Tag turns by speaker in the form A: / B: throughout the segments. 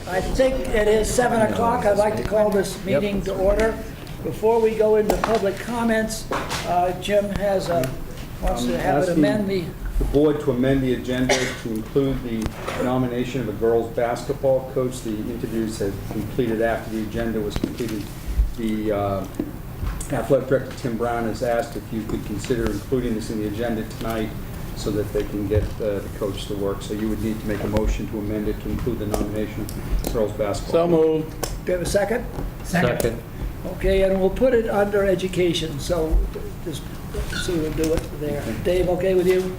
A: I think it is 7 o'clock. I'd like to call this meeting to order. Before we go into public comments, Jim wants to have it amend the
B: board to amend the agenda to include the nomination of a girls' basketball coach. The interviews had completed after the agenda was completed. The athletic director, Tim Brown, has asked if you could consider including this in the agenda tonight so that they can get the coach to work. So you would need to make a motion to amend it to include the nomination of girls' basketball.
C: So moved.
A: Do you have a second?
C: Second.
A: Okay, and we'll put it under education, so just so we'll do it there. Dave, okay with you?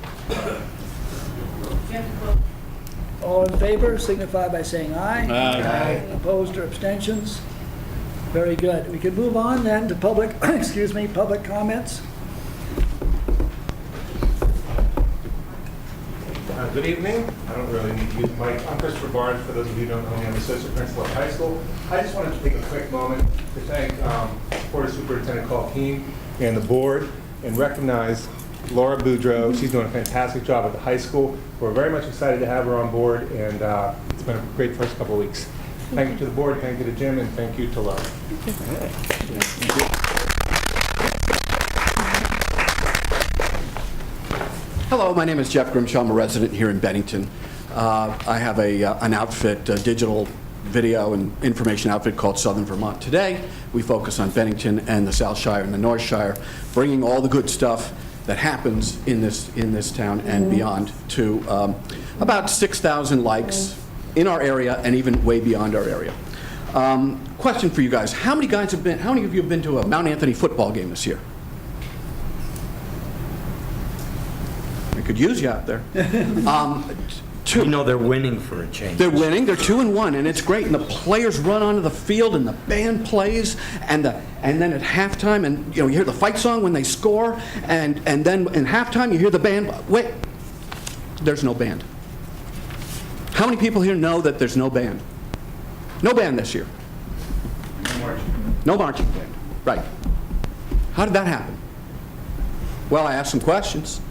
A: All in favor, signify by saying aye.
C: Aye.
A: Opposed or abstentions? Very good. We can move on then to public, excuse me, public comments.
D: Good evening. I don't really need to use the mic. I'm Christopher Barnes. For those of you who don't know me, I'm the assistant principal at high school. I just wanted to take a quick moment to thank Florida Superintendent Carl Keene and the board and recognize Laura Boudreau. She's doing a fantastic job at the high school. We're very much excited to have her on board, and it's been a great first couple of weeks. Thank you to the board, thank you to Jim, and thank you to Laura.
E: Hello, my name is Jeff Grimshaw. I'm a resident here in Bennington. I have an outfit, a digital video and information outfit called Southern Vermont Today. We focus on Bennington and the South Shire and the North Shire, bringing all the good stuff that happens in this town and beyond to about 6,000 likes in our area and even way beyond our area. Question for you guys: how many of you have been to a Mount Anthony football game this year? I could use you out there. Two.
C: You know they're winning for a change.
E: They're winning. They're 2-1, and it's great. And the players run onto the field, and the band plays, and then at halftime, and you hear the fight song when they score, and then in halftime you hear the band. Wait, there's no band. How many people here know that there's no band? No band this year. No marching band. Right. How did that happen? Well, I asked some questions.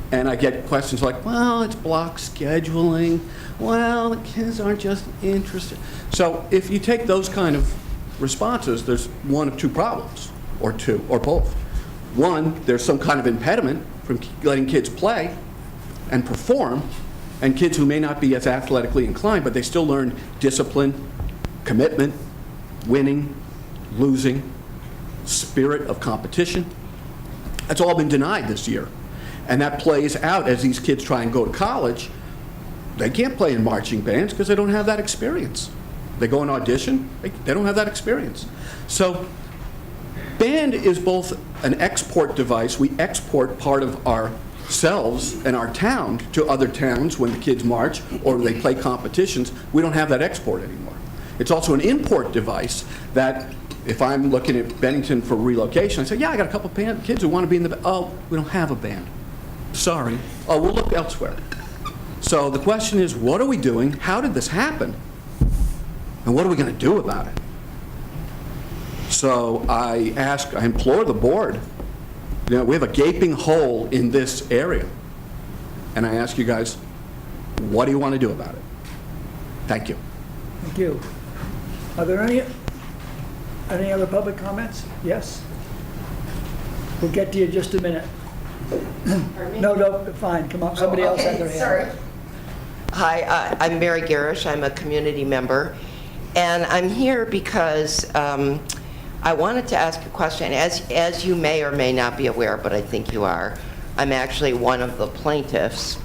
E: And I get questions like, well, it's block scheduling. Well, the kids aren't just interested. So if you take those kind of responses, there's one of two problems, or two, or both. One, there's some kind of impediment from letting kids play and perform, and kids who may not be as athletically inclined, but they still learn discipline, commitment, winning, losing, spirit of competition. That's all been denied this year. And that plays out as these kids try and go to college. They can't play in marching bands because they don't have that experience. They go and audition, they don't have that experience. So band is both an export device. We export part of ourselves and our town to other towns when the kids march or they play competitions. We don't have that export anymore. It's also an import device that if I'm looking at Bennington for relocation, I say, yeah, I got a couple of kids who want to be in the band. Oh, we don't have a band. Sorry. Oh, we'll look elsewhere. So the question is, what are we doing? How did this happen? And what are we going to do about it? So I implore the board, we have a gaping hole in this area. And I ask you guys, what do you want to do about it? Thank you.
A: Thank you. Are there any other public comments? Yes? We'll get to you in just a minute. No, fine, come on, somebody else had their hand.
F: Sorry. Hi, I'm Mary Garish. I'm a community member, and I'm here because I wanted to ask a question. As you may or may not be aware, but I think you are, I'm actually one of the plaintiffs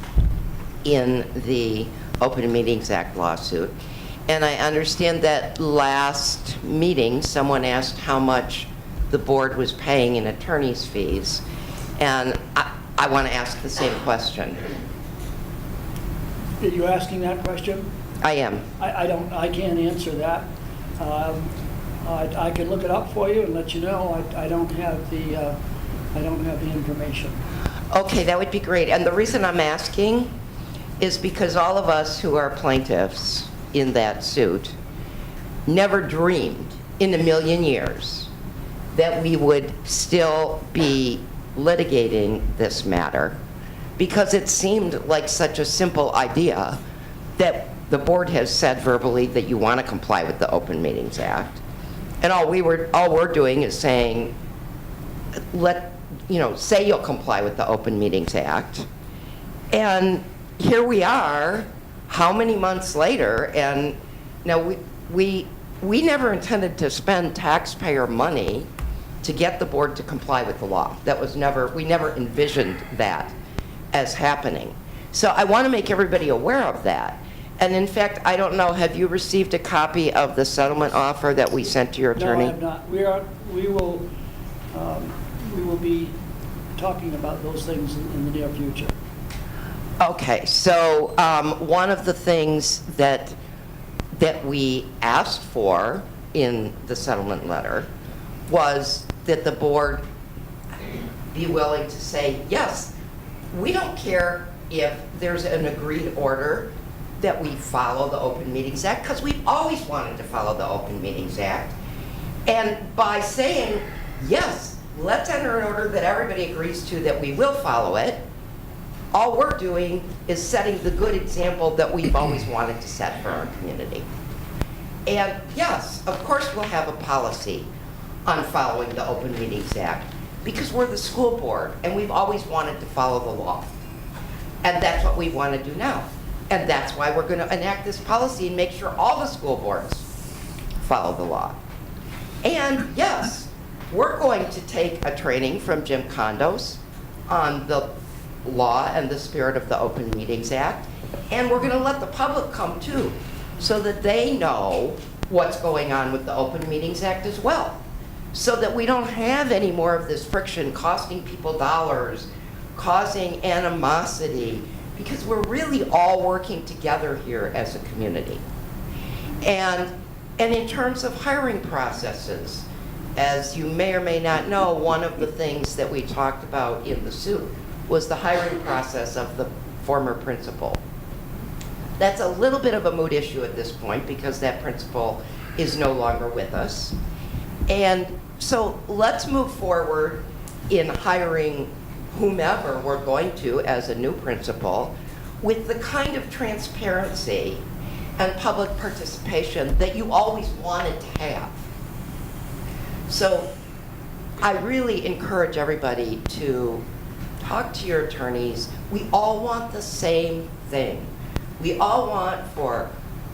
F: in the Open Meetings Act lawsuit, and I understand that last meeting someone asked how much the board was paying in attorney's fees. And I want to ask the same question.
A: Are you asking that question?
F: I am.
A: I can't answer that. I can look it up for you and let you know. I don't have the information.
F: Okay, that would be great. And the reason I'm asking is because all of us who are plaintiffs in that suit never dreamed in a million years that we would still be litigating this matter, because it seemed like such a simple idea that the board has said verbally that you want to comply with the Open Meetings Act. And all we're doing is saying, say you'll comply with the Open Meetings Act. And here we are, how many months later, and now we never intended to spend taxpayer money to get the board to comply with the law. We never envisioned that as happening. So I want to make everybody aware of that. And in fact, I don't know, have you received a copy of the settlement offer that we sent to your attorney?
A: No, I have not. We will be talking about those things in the near future.
F: Okay, so one of the things that we asked for in the settlement letter was that the board be willing to say, yes, we don't care if there's an agreed order that we follow the Open Meetings Act, because we've always wanted to follow the Open Meetings Act. And by saying, yes, let's enter an order that everybody agrees to that we will follow it, all we're doing is setting the good example that we've always wanted to set for our community. And yes, of course we'll have a policy on following the Open Meetings Act, because we're the school board and we've always wanted to follow the law. And that's what we want to do now. And that's why we're going to enact this policy and make sure all the school boards follow the law. And yes, we're going to take a training from Jim Condos on the law and the spirit of the Open Meetings Act. And we're going to let the public come too, so that they know what's going on with the Open Meetings Act as well. So that we don't have any more of this friction costing people dollars, causing animosity, because we're really all working together here as a community. And in terms of hiring processes, as you may or may not know, one of the things that we talked about in the suit was the hiring process of the former principal. That's a little bit of a moot issue at this point because that principal is no longer with us. And so let's move forward in hiring whomever we're going to as a new principal with the kind of transparency and public participation that you always wanted to have. So I really encourage everybody to talk to your attorneys. We all want the same thing. We all want for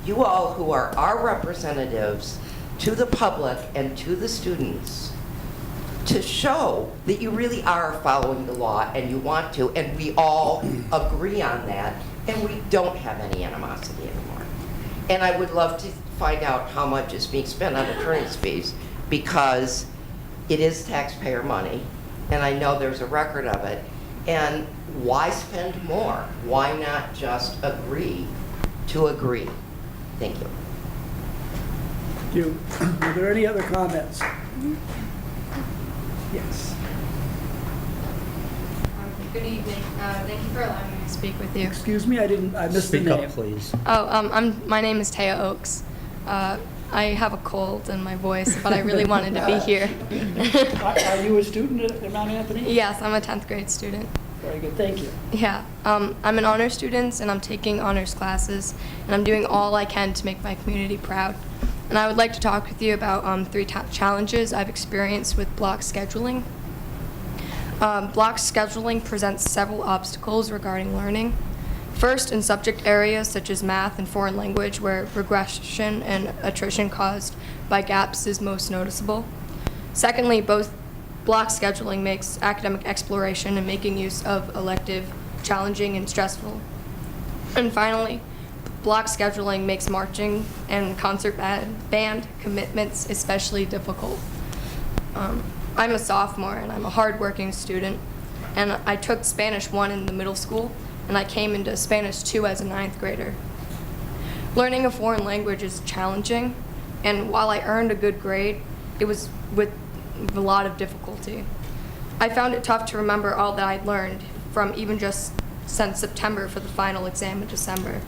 F: you all who are our representatives to the public and to the students to show that you really are following the law and you want to, and we all agree on that, and we don't have any animosity anymore. And I would love to find out how much is being spent on attorney's fees, because it is taxpayer money, and I know there's a record of it. And why spend more? Why not just agree to agree? Thank you.
A: Thank you. Are there any other comments? Yes.
G: Good evening. Thank you for allowing me to speak with you.
A: Excuse me, I missed the
C: Speak
A: name.
C: up, please.
G: My name is Taya Oaks. I have a cold in my voice, but I really wanted to be here.
A: Are you a student at Mount Anthony?
G: Yes, I'm a 10th grade student.
A: Very good, thank you.
G: Yeah, I'm an honors student, and I'm taking honors classes, and I'm doing all I can to make my community proud. And I would like to talk with you about 3 challenges I've experienced with block scheduling. Block scheduling presents several obstacles regarding learning. First, in subject areas such as math and foreign language, where regression and attrition caused by gaps is most noticeable. Secondly, both block scheduling makes academic exploration and making use of elective challenging and stressful. And finally, block scheduling makes marching and concert band commitments especially difficult. I'm a sophomore and I'm a hardworking student, and I took Spanish 1 in the middle school, and I came into Spanish 2 as a 9th grader. Learning a foreign language is challenging, and while I earned a good grade, it was with a lot of difficulty. I found it tough to remember all that I'd learned from even just since September for the final exam in December.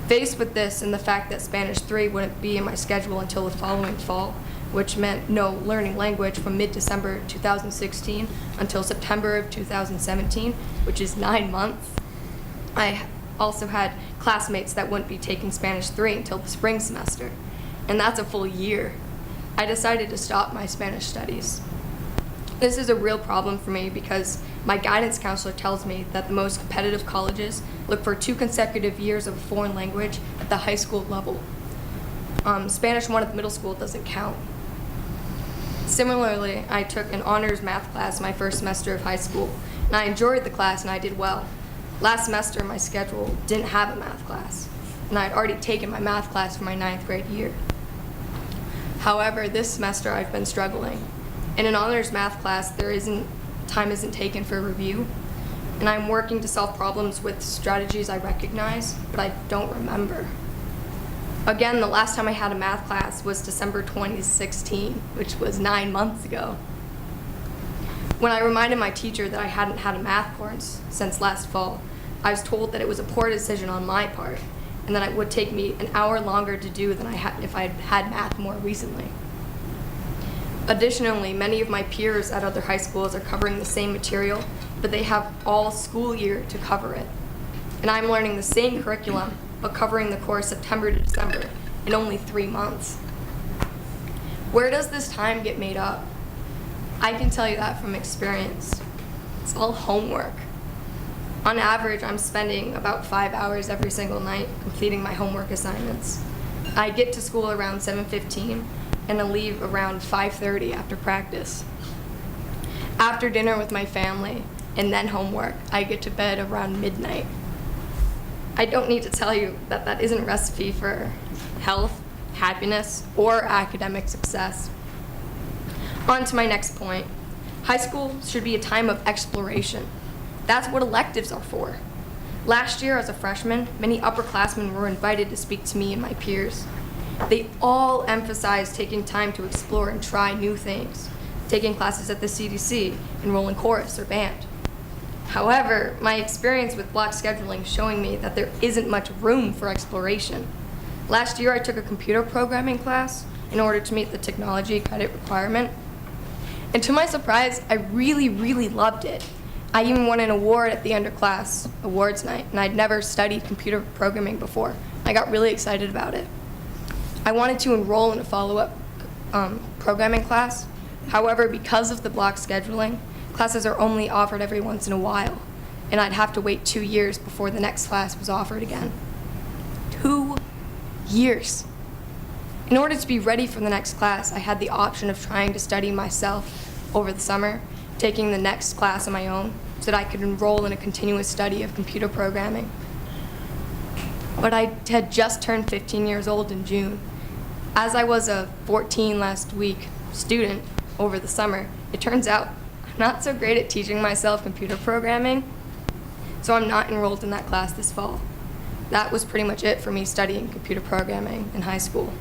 G: Faced with this and the fact that Spanish 3 wouldn't be in my schedule until the following fall, which meant no learning language from mid-December 2016 until September of 2017, which is 9 months, I also had classmates that wouldn't be taking Spanish 3 until the spring semester, and that's a full year. I decided to stop my Spanish studies. This is a real problem for me because my guidance counselor tells me that the most competitive colleges look for 2 consecutive years of a foreign language at the high school level. Spanish 1 at the middle school doesn't count. Similarly, I took an honors math class my first semester of high school, and I enjoyed the class and I did well. Last semester, my schedule didn't have a math class, and I had already taken my math class for my 9th grade year. However, this semester I've been struggling. In an honors math class, time isn't taken for review, and I'm working to solve problems with strategies I recognize, but I don't remember. Again, the last time I had a math class was December 2016, which was 9 months ago. When I reminded my teacher that I hadn't had a math course since last fall, I was told that it was a poor decision on my part, and that it would take me an hour longer to do than if I had math more recently. Additionally, many of my peers at other high schools are covering the same material, but they have all school year to cover it. And I'm learning the same curriculum, but covering the course September to December in only 3 months. Where does this time get made up? I can tell you that from experience. It's all homework. On average, I'm spending about 5 hours every single night completing my homework assignments. I get to school around 7:15 and I leave around 5:30 after practice. After dinner with my family and then homework, I get to bed around midnight. I don't need to tell you that that isn't a recipe for health, happiness, or academic success. On to my next point. High school should be a time of exploration. That's what electives are for. Last year, as a freshman, many upperclassmen were invited to speak to me and my peers. They all emphasized taking time to explore and try new things, taking classes at the CDC, enroll in chorus or band. However, my experience with block scheduling showing me that there isn't much room for exploration. Last year, I took a computer programming class in order to meet the technology credit requirement. And to my surprise, I really, really loved it. I even won an award at the end of class awards night, and I'd never studied computer programming before. I got really excited about it. I wanted to enroll in a follow-up programming class. However, because of the block scheduling, classes are only offered every once in a while, and I'd have to wait 2 years before the next class was offered again. 2 years. In order to be ready for the next class, I had the option of trying to study myself over the summer, taking the next class on my own, so that I could enroll in a continuous study of computer programming. But I had just turned 15 years old in June. As I was a 14 last week student over the summer, it turns out I'm not so great at teaching myself computer programming, so I'm not enrolled in that class this fall. That was pretty much it for me studying computer programming in high school.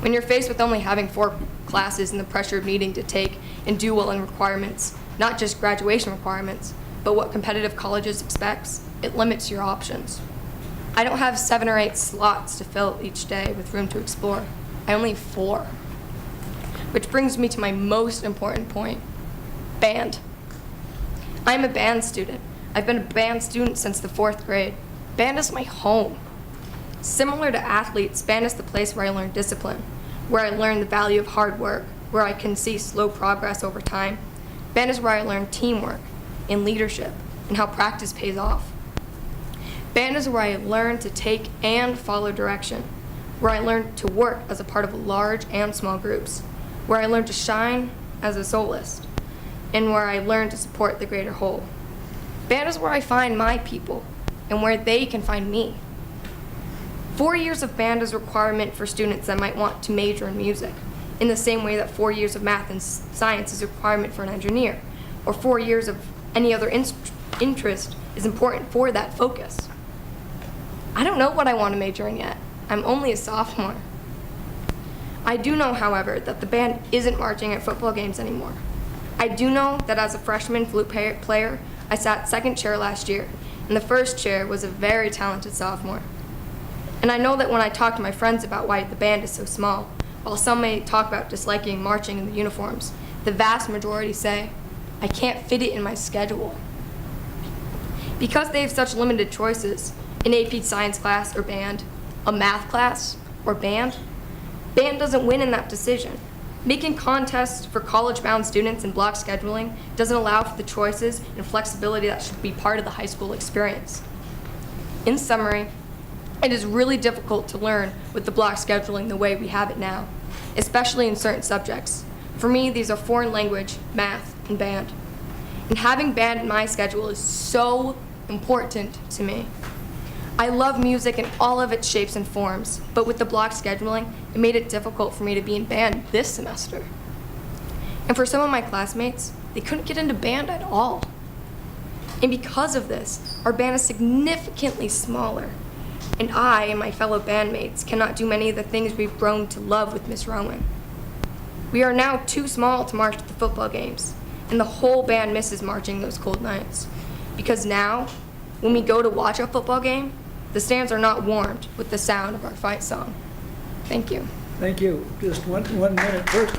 G: When you're faced with only having 4 classes and the pressure of needing to take and do well in requirements, not just graduation requirements, but what competitive colleges expects, it limits your options. I don't have 7 or 8 slots to fill each day with room to explore. I only have 4. Which brings me to my most important point, band. I'm a band student. I've been a band student since the 4th grade. Band is my home. Similar to athletes, band is the place where I learn discipline, where I learn the value of hard work, where I can see slow progress over time. Band is where I learn teamwork and leadership and how practice pays off. Band is where I learn to take and follow direction, where I learn to work as a part of large and small groups, where I learn to shine as a soloist, and where I learn to support the greater whole. Band is where I find my people and where they can find me. 4 years of band is a requirement for students that might want to major in music, in the same way that 4 years of math and science is a requirement for an engineer, or 4 years of any other interest is important for that focus. I don't know what I want to major in yet. I'm only a sophomore. I do know, however, that the band isn't marching at football games anymore. I do know that as a freshman flute player, I sat 2nd chair last year, and the 1st chair was a very talented sophomore. And I know that when I talk to my friends about why the band is so small, while some may talk about disliking marching in the uniforms, the vast majority say, I can't fit it in my schedule. Because they have such limited choices, an AP science class or band, a math class or band, band doesn't win in that decision. Making contests for college-bound students and block scheduling doesn't allow for the choices and flexibility that should be part of the high school experience. In summary, it is really difficult to learn with the block scheduling the way we have it now, especially in certain subjects. For me, these are foreign language, math, and band. And having band in my schedule is so important to me. I love music in all of its shapes and forms, but with the block scheduling, it made it difficult for me to be in band this semester. And for some of my classmates, they couldn't get into band at all. And because of this, our band is significantly smaller. And I and my fellow bandmates cannot do many of the things we've grown to love with Miss Rowan. We are now too small to march to the football games, and the whole band misses marching those cold nights. Because now, when we go to watch a football game, the stands are not warmed with the sound of our fight song. Thank you.
A: Thank you. Just one minute. First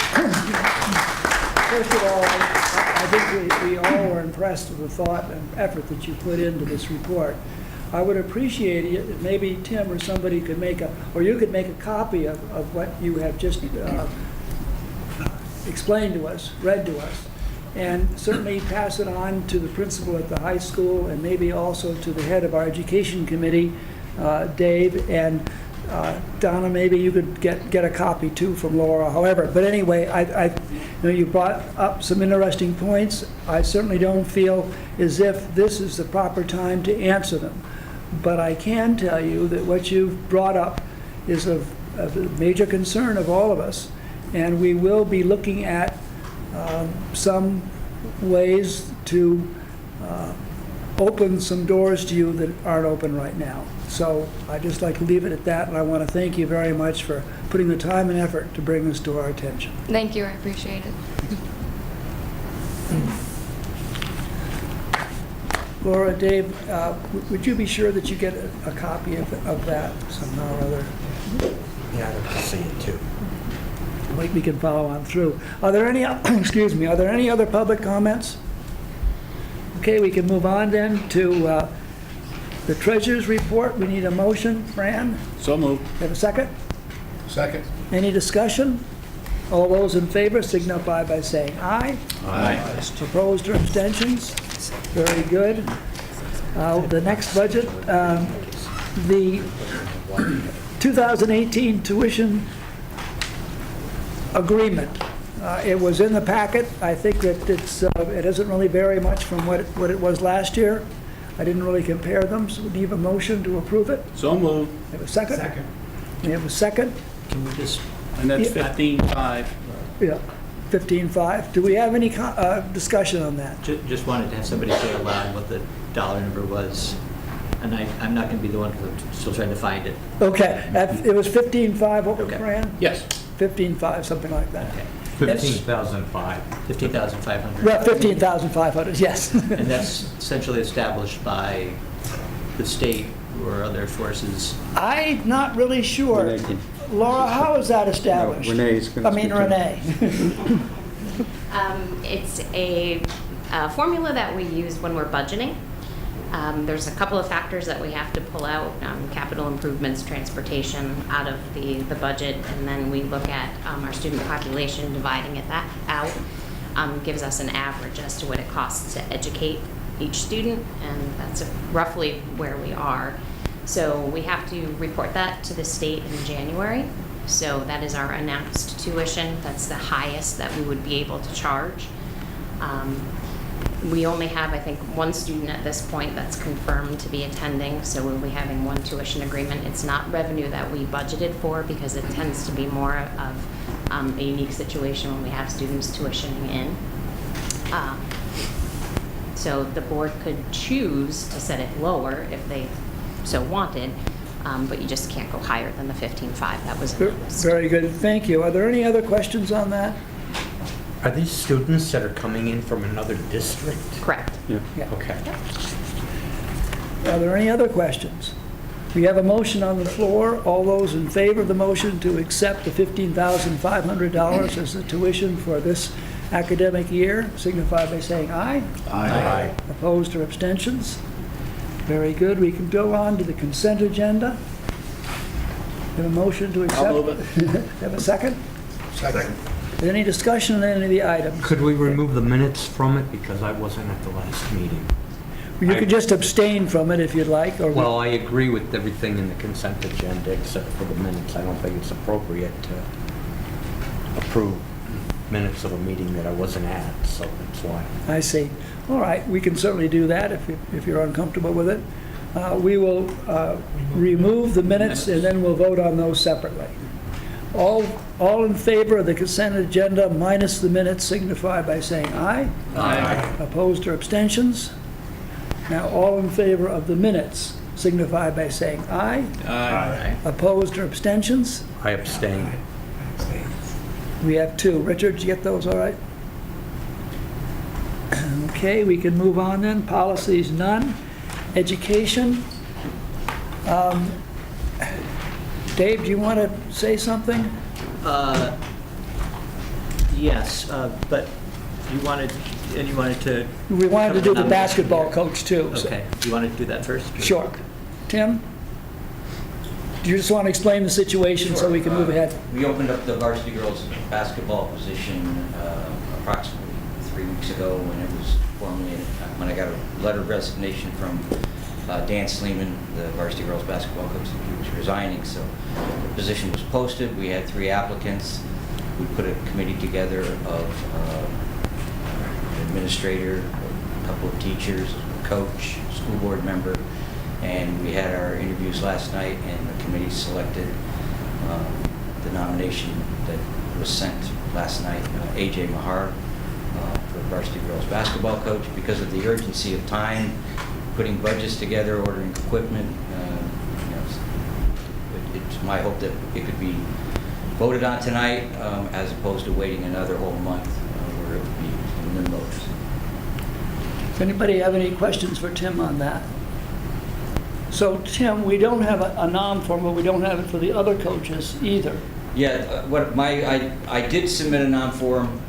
A: of all, I think we all were impressed with the thought and effort that you put into this report. I would appreciate it if maybe Tim or somebody could or you could make a copy of what you have just explained to us, read to us, and certainly pass it on to the principal at the high school and maybe also to the head of our education committee, Dave, and Donna, maybe you could get a copy too from Laura, however. But anyway, you brought up some interesting points. I certainly don't feel as if this is the proper time to answer them. But I can tell you that what you've brought up is of major concern of all of us, and we will be looking at some ways to open some doors to you that aren't open right now. So I'd just like to leave it at that, and I want to thank you very much for putting the time and effort to bring this to our attention.
G: Thank you, I appreciate it.
A: Laura, Dave, would you be sure that you get a copy of that somehow or other?
C: Yeah, I'd like to see it too.
A: We can follow on through. Are there any, excuse me, are there any other public comments? Okay, we can move on then to the treasurer's report. We need a motion. Fran?
E: So moved.
A: Have a second?
D: Second.
A: Any discussion? All those in favor signify by saying aye.
E: Aye.
A: Opposed or abstentions? Very good. The next budget, the 2018 tuition agreement. It was in the packet. I think that it doesn't really vary much from what it was last year. I didn't really compare them, so we need a motion to approve it.
E: So moved.
A: Have a second? Second. We have a second?
C: Can we just,
E: And that's
A: Yeah.
E: 15.5.
A: Yeah, 15.5. Do we have any discussion on that?
H: Just wanted to have somebody say aloud what the dollar number was. And I'm not going to be the one because I'm still trying to find it.
A: Okay, it was 15.5, what was
H: Okay.
A: Fran?
E: Yes.
A: 15.5, something like that.
H: Okay.
C: 15,005.
H: 15,500.
A: Well, 15,500, yes.
H: And that's essentially established by the state or other forces.
A: I'm not really sure.
B: Renee can-
A: Laura, how is that established?
B: No, Renee's gonna
A: I mean,
B: speak to
A: Renee.
I: It's a formula that we use when we're budgeting. There's a couple of factors that we have to pull out, capital improvements, transportation out of the budget, and then we look at our student population, dividing it out, gives us an average as to what it costs to educate each student, and that's roughly where we are. So we have to report that to the state in January. So that is our announced tuition. That's the highest that we would be able to charge. We only have, I think, one student at this point that's confirmed to be attending, so we'll be having one tuition agreement. It's not revenue that we budgeted for because it tends to be more of a unique situation when we have students tuitioning in. So the board could choose to set it lower if they so wanted, but you just can't go higher than the 15.5 that was announced.
A: Very good, thank you. Are there any other questions on that?
C: Are these students that are coming in from another district?
I: Correct.
A: Yeah.
C: Okay.
A: Are there any other questions? We have a motion on the floor. All those in favor of the motion to accept the $15,500 as the tuition for this academic year signify by saying aye.
E: Aye.
A: Opposed or abstentions? Very good. We can go on to the consent agenda. Have a motion to accept?
E: I'll move it.
A: Have a second?
D: Second.
A: Any discussion on any of the items?
C: Could we remove the minutes from it because I wasn't at the last meeting?
A: You could just abstain from it if you'd like, or...
C: Well, I agree with everything in the consent agenda except for the minutes. I don't think it's appropriate to approve minutes of a meeting that I wasn't at, so that's why.
A: I see. All right, we can certainly do that if you're uncomfortable with it. We will remove the minutes and then we'll vote on those separately. All in favor of the consent agenda minus the minutes signify by saying aye.
H: Aye.
A: Opposed or abstentions? Now, all in favor of the minutes signify by saying aye.
H: Aye.
A: Opposed or abstentions?
C: I abstain.
A: We have two. Richard, did you get those all right? Okay, we can move on then. Policies, none. Education. Dave, do you want to say something?
H: Yes, but you wanted to...
A: We wanted to do the
H: cover
A: basketball coach too. so-
H: Okay, you wanted to do that first?
A: Sure. Tim? Do you just want to explain the situation so we can move ahead?
J: We opened up the varsity girls basketball position approximately 3 weeks ago when it was formally, when I got a letter of resignation from Dan Sleeman, the varsity girls basketball coach. He was resigning, so the position was posted. We had 3 applicants. We put a committee together of an administrator, a couple of teachers, a coach, school board member, and we had our interviews last night, and the committee selected the nomination that was sent last night, AJ Mahar, for varsity girls basketball coach. Because of the urgency of time, putting budgets together, ordering equipment, it's my hope that it could be voted on tonight as opposed to waiting another whole month where it would be in limbo.
A: Does anybody have any questions for Tim on that? So, Tim, we don't have a nom form, but we don't have it for the other coaches either.
J: Yeah, I did submit a non-form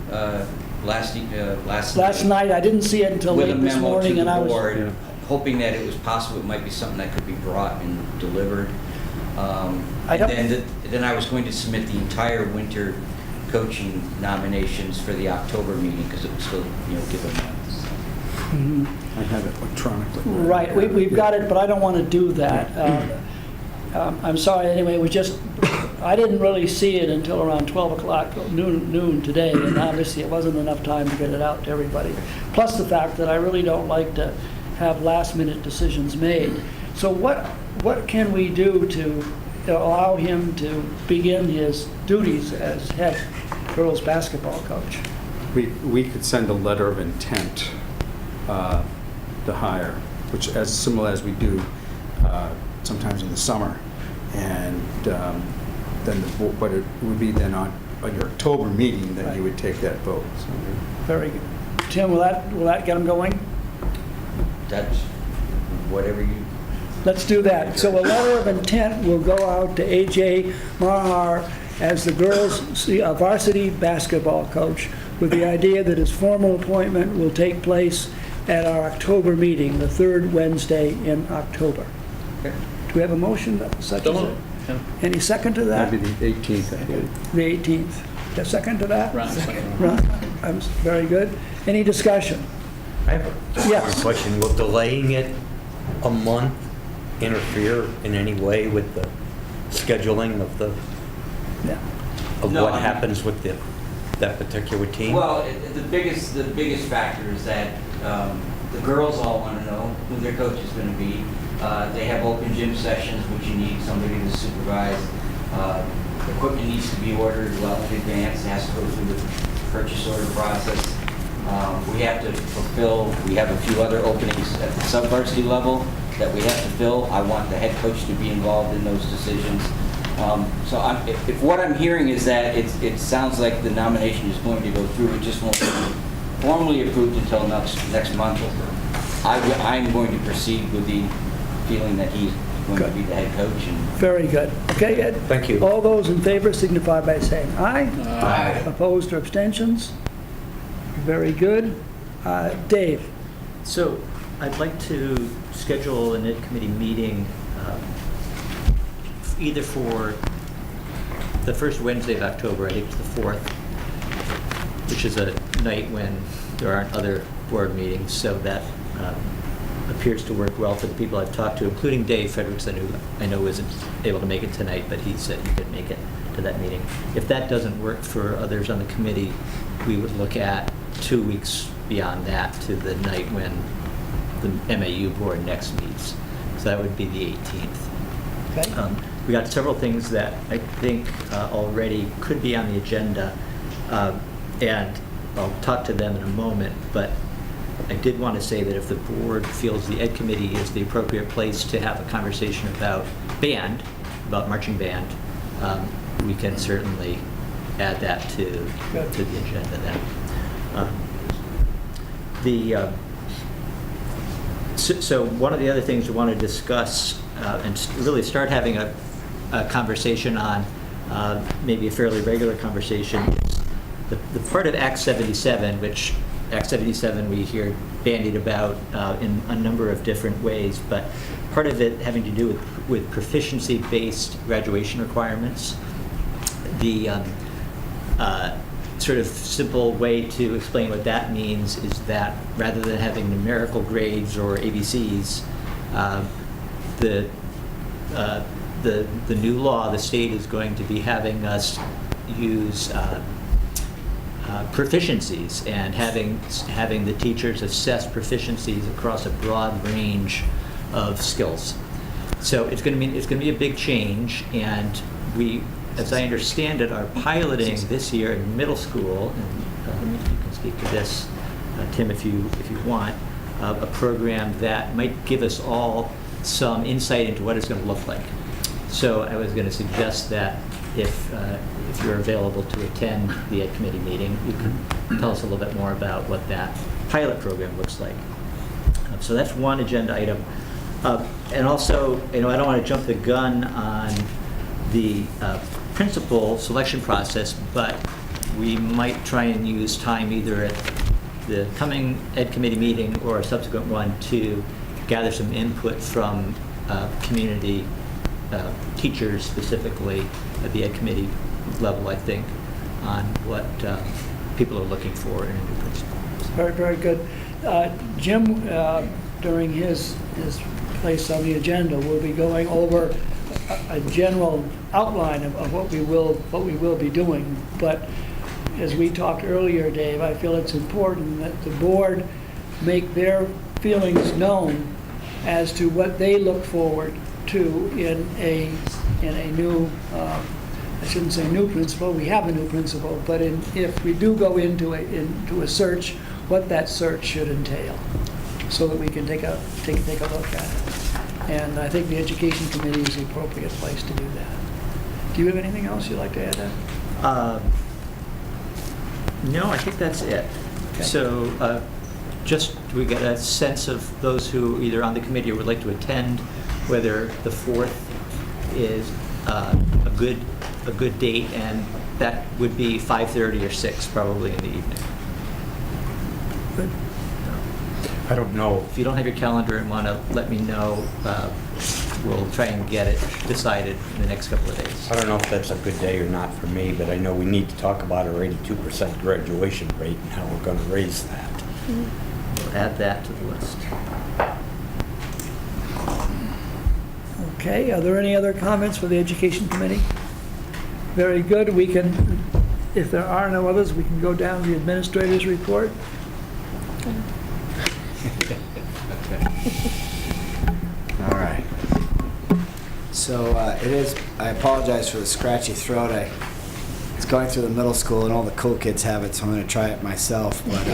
J: last
A: Last night, I didn't see it until
J: with a
A: late this
J: memo
A: morning,
J: to
A: and I
J: the
A: was...
J: board, hoping that it was possible it might be something that could be brought and delivered. Then I was going to submit the entire winter coaching nominations for the October meeting because it was still, given a month.
A: Mhm.
B: I have it electronically.
A: Right, we've got it, but I don't want to do that. I'm sorry, anyway, I didn't really see it until around 12 o'clock, noon today, and obviously it wasn't enough time to get it out to everybody. Plus the fact that I really don't like to have last-minute decisions made. So what can we do to allow him to begin his duties as head girls basketball coach?
B: We could send a letter of intent to hire, which as similar as we do sometimes in the summer, and then but it would be then on your October meeting that you would take that vote. So,
A: Very good. Tim, will that get him going?
J: That's whatever you...
A: Let's do that. So a letter of intent will go out to AJ Mahar as the girls' varsity basketball coach, with the idea that his formal appointment will take place at our October meeting, the third Wednesday in October.
J: Okay.
A: Do we have a motion such as it? Any second to that?
B: that'd be the 18th, I believe.
A: The 18th. A second to that?
H: Ron.
A: Ron, very good. Any discussion?
C: I have
A: Yes.
C: a question. Will delaying it a month interfere in any way with the scheduling of
A: Yeah.
J: No,
C: what happens with that particular team?
J: Well, the biggest factor is that the girls all want to know who their coach is going to be. They have open gym sessions, which you need somebody to supervise. Equipment needs to be ordered well in advance. It has to go through the purchase order process. We have to fulfill, we have a few other openings at the sub-varsity level that we have to fill. I want the head coach to be involved in those decisions. So if what I'm hearing is that it sounds like the nomination is going to go through, it just won't be formally approved until next month. I'm going to proceed with the feeling that he's going to be the head coach. And
A: Very good. Okay, Ed?
C: Thank you.
A: All those in favor signify by saying aye.
J: Aye.
A: Opposed or abstentions? Very good. Dave?
H: So, I'd like to schedule an ed committee meeting either for the first Wednesday of October, I think it's the 4th, which is a night when there aren't other board meetings, so that appears to work well for the people I've talked to, including Dave Frederickson, who I know isn't able to make it tonight, but he said he could make it to that meeting. If that doesn't work for others on the committee, we would look at 2 weeks beyond that to the night when the MAU board next meets. So that would be the 18th.
A: Okay.
H: We got several things that I think already could be on the agenda, and I'll talk to them in a moment, but I did want to say that if the board feels the ed committee is the appropriate place to have a conversation about band, about marching band, we can certainly add that to the agenda then. So one of the other things we want to discuss and really start having a conversation on, maybe a fairly regular conversation, is the part of Act 77, which Act 77 we hear bandied about in a number of different ways, but part of it having to do with proficiency-based graduation requirements. The sort of simple way to explain what that means is that rather than having numerical grades or ABCs, the new law, the state is going to be having us use proficiencies and having the teachers assess proficiencies across a broad range of skills. So it's going to be a big change, and we, as I understand it, are piloting this year in middle school, and you can speak to this, Tim, if you want, a program that might give us all some insight into what it's going to look like. So I was going to suggest that if you're available to attend the Ed Committee meeting, you can tell us a little bit more about what that pilot program looks like. So that's one agenda item. And also, I don't want to jump the gun on the principal selection process, but we might try and use time either at the coming Ed Committee meeting or a subsequent one to gather some input from community teachers, specifically at the Ed Committee level, I think, on what people are looking for in a new principal.
A: Very, very good. Jim, during his place on the agenda, will be going over a general outline of what we will be doing. But as we talked earlier, Dave, I feel it's important that the board make their feelings known as to what they look forward to in a new, I shouldn't say new principal, we have a new principal, but if we do go into a search, what that search should entail, so that we can take a look at it. And I think the Education Committee is the appropriate place to do that. Do you have anything else you'd like to add, Ed?
H: No, I think that's it.
A: Okay.
H: So just we get a sense of those who either on the committee or would like to attend, whether the 4th is a good date, and that would be 5:30 or 6 probably in the evening.
A: Good.
C: I don't know.
H: If you don't have your calendar and want to let me know, we'll try and get it decided in the next couple of days.
C: I don't know if that's a good day or not for me, but I know we need to talk about our 82% graduation rate and how we're going to raise that.
H: We'll add that to the list.
A: Okay, are there any other comments for the Education Committee? Very good. We can, if there are no others, we can go down to the administrator's report.
K: All right. So I apologize for the scratchy throat. It's going through the middle school and all the cool kids have it, so I'm going to try it myself. But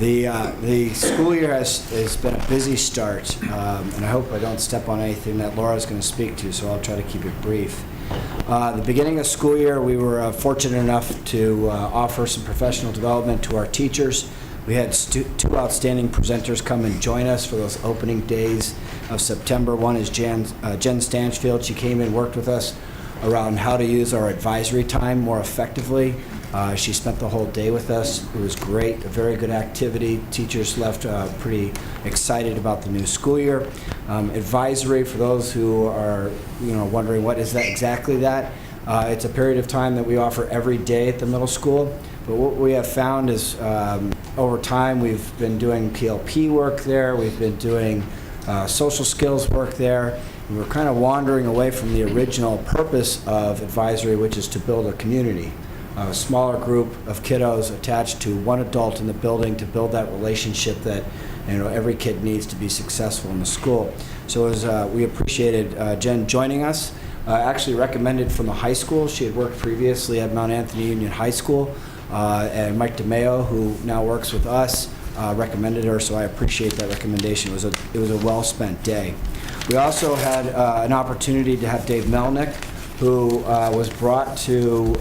K: the school year has been a busy start, and I hope I don't step on anything that Laura's going to speak to, so I'll try to keep it brief. The beginning of the school year, we were fortunate enough to offer some professional development to our teachers. We had two outstanding presenters come and join us for those opening days of September. One is Jen Stanchfield. She came and worked with us around how to use our advisory time more effectively. She spent the whole day with us. It was great, a very good activity. Teachers left pretty excited about the new school year. Advisory, for those who are wondering what is that exactly that, it's a period of time that we offer every day at the middle school. But what we have found is over time we've been doing PLP work there, we've been doing social skills work there. And we're kind of wandering away from the original purpose of advisory, which is to build a community. A smaller group of kiddos attached to one adult in the building to build that relationship that every kid needs to be successful in the school. So we appreciated Jen joining us. Actually recommended from the high school. She had worked previously at Mount Anthony Union High School, and Mike DeMeo, who now works with us, recommended her. So I appreciate that recommendation. It was a well-spent day. We also had an opportunity to have Dave Melnick, who was brought to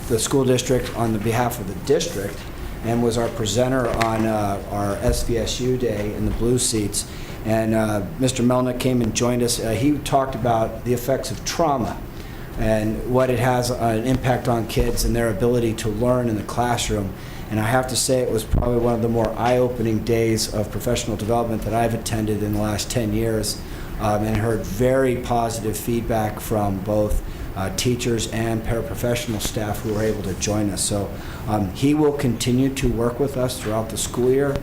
K: the school district on the behalf of the district and was our presenter on our SVSU day in the blue seats. And Mr. Melnick came and joined us. He talked about the effects of trauma and what it has an impact on kids and their ability to learn in the classroom. And I have to say it was probably one of the more eye-opening days of professional development that I've attended in the last 10 years, and heard very positive feedback from both teachers and paraprofessional staff who were able to join us. So he will continue to work with us throughout the school year.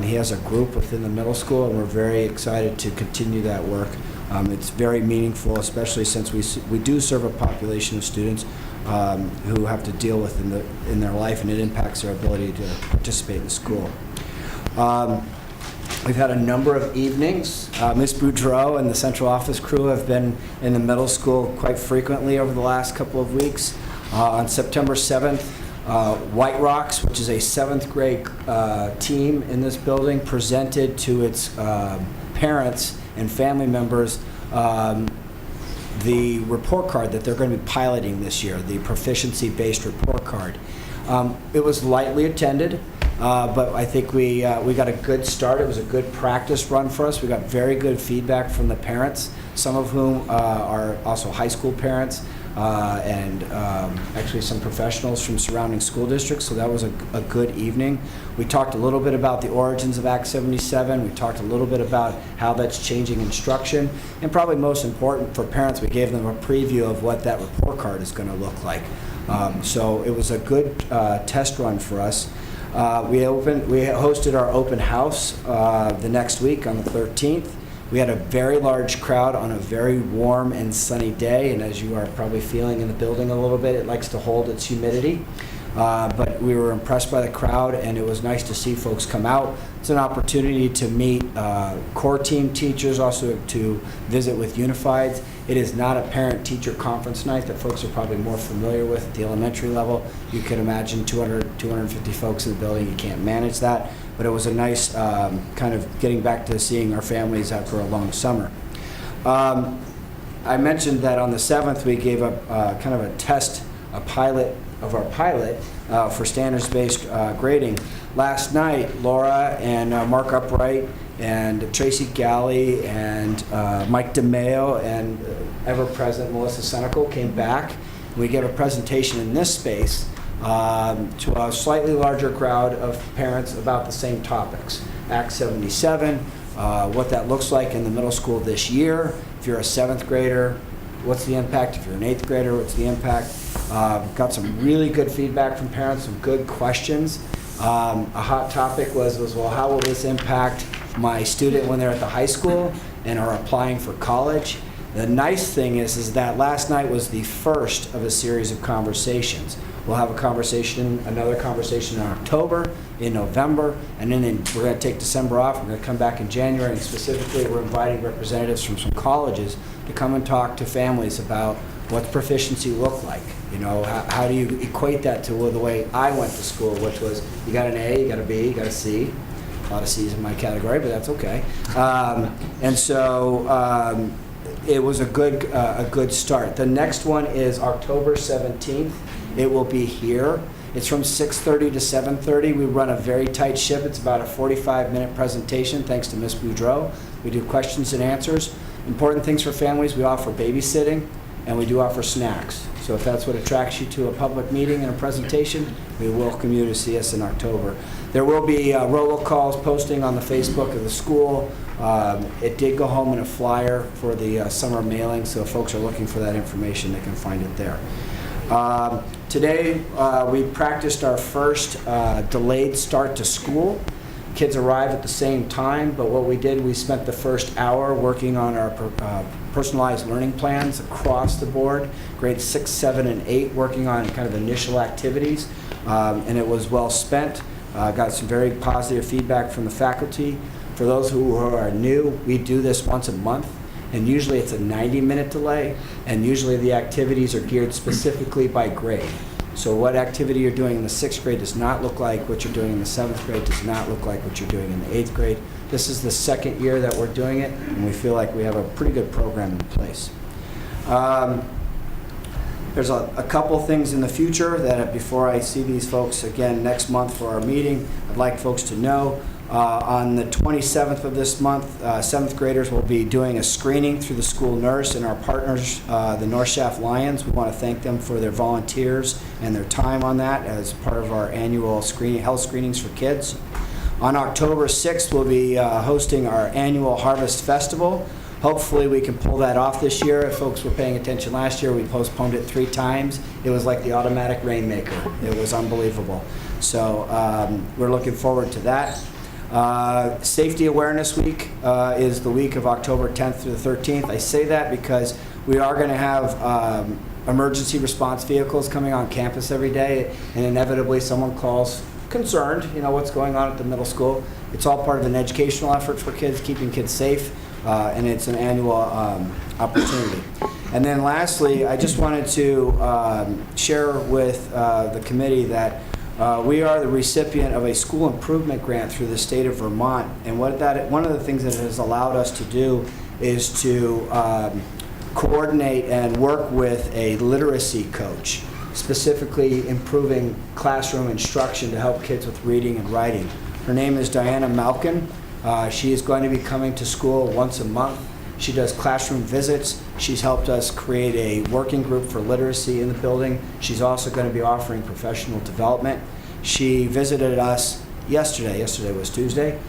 K: He has a group within the middle school, and we're very excited to continue that work. It's very meaningful, especially since we do serve a population of students who have to deal with in their life, and it impacts their ability to participate in school. We've had a number of evenings. Ms. Boudreau and the central office crew have been in the middle school quite frequently over the last couple of weeks. On September 7th, White Rocks, which is a 7th grade team in this building, presented to its parents and family members the report card that they're going to be piloting this year, the Proficiency-Based report card. It was lightly attended, but I think we got a good start. It was a good practice run for us. We got very good feedback from the parents, some of whom are also high school parents, and actually some professionals from surrounding school districts, so that was a good evening. We talked a little bit about the origins of Act 77. We talked a little bit about how that's changing instruction, and probably most important for parents, we gave them a preview of what that report card is going to look like. So it was a good test run for us. We hosted our open house the next week on the 13th. We had a very large crowd on a very warm and sunny day, and as you are probably feeling in the building a little bit, it likes to hold its humidity. But we were impressed by the crowd, and it was nice to see folks come out. It's an opportunity to meet core team teachers, also to visit with Unifieds. It is not a parent-teacher conference night that folks are probably more familiar with at the elementary level. You could imagine 200, 250 folks in the building. You can't manage that. But it was a nice kind of getting back to seeing our families after a long summer. I mentioned that on the 7th we gave a kind of a test, a pilot of our pilot for standards-based grading. Last night, Laura and Mark Upright and Tracy Galley and Mike DeMeo and ever-present Melissa Senecal came back. We gave a presentation in this space to a slightly larger crowd of parents about the same topics. Act 77, what that looks like in the middle school this year. If you're a 7th grader, what's the impact? If you're an 8th grader, what's the impact? Got some really good feedback from parents, some good questions. A hot topic was, well, how will this impact my student when they're at the high school and are applying for college? The nice thing is that last night was the first of a series of conversations. We'll have another conversation in October, in November, and then we're going to take December off. We're going to come back in January, and specifically we're inviting representatives from some colleges to come and talk to families about what's proficiency look like. You know, how do you equate that to the way I went to school, which was you got an A, you got a B, you got a C. A lot of C's in my category, but that's okay. And so it was a good start. The next one is October 17th. It will be here. It's from 6:30 to 7:30. We run a very tight ship. It's about a 45-minute presentation, thanks to Ms. Boudreau. We do questions and answers. Important things for families, we offer babysitting. and we do offer snacks. So if that's what attracts you to a public meeting and a presentation, we welcome you to see us in October. There will be robocalls posting on the Facebook of the school. It did go home in a flyer for the summer mailing, so if folks are looking for that information, they can find it there. Today, we practiced our first delayed start to school. Kids arrived at the same time, but what we did, we spent the first hour working on our personalized learning plans across the board, grades 6, 7, and 8, working on kind of initial activities, and it was well spent. Got some very positive feedback from the faculty. For those who are new, we do this once a month, and usually it's a 90-minute delay, and usually the activities are geared specifically by grade. So what activity you're doing in the 6th grade does not look like what you're doing in the 7th grade, does not look like what you're doing in the 8th grade. This is the second year that we're doing it, and we feel like we have a pretty good program in place. There's a couple things in the future that before I see these folks again next month for our meeting, I'd like folks to know. On the 27th of this month, 7th graders will be doing a screening through the school nurse and our partners, the North Shaft Lions. We want to thank them for their volunteers and their time on that as part of our annual health screenings for kids. On October 6th, we'll be hosting our annual Harvest Festival. Hopefully we can pull that off this year. If folks were paying attention last year, we postponed it 3 times. It was like the automatic rainmaker. It was unbelievable. So we're looking forward to that. Safety Awareness Week is the week of October 10th through the 13th. I say that because we are going to have emergency response vehicles coming on campus every day, and inevitably someone calls concerned, what's going on at the middle school. It's all part of an educational effort for kids, keeping kids safe, and it's an annual opportunity. And then lastly, I just wanted to share with the committee that we are the recipient of a school improvement grant through the state of Vermont, and one of the things that it has allowed us to do is to coordinate and work with a literacy coach, specifically improving classroom instruction to help kids with reading and writing. Her name is Diana Malkin. She is going to be coming to school once a month. She does classroom visits. She's helped us create a working group for literacy in the building. She's also going to be offering professional development. She visited us yesterday. Yesterday was Tuesday.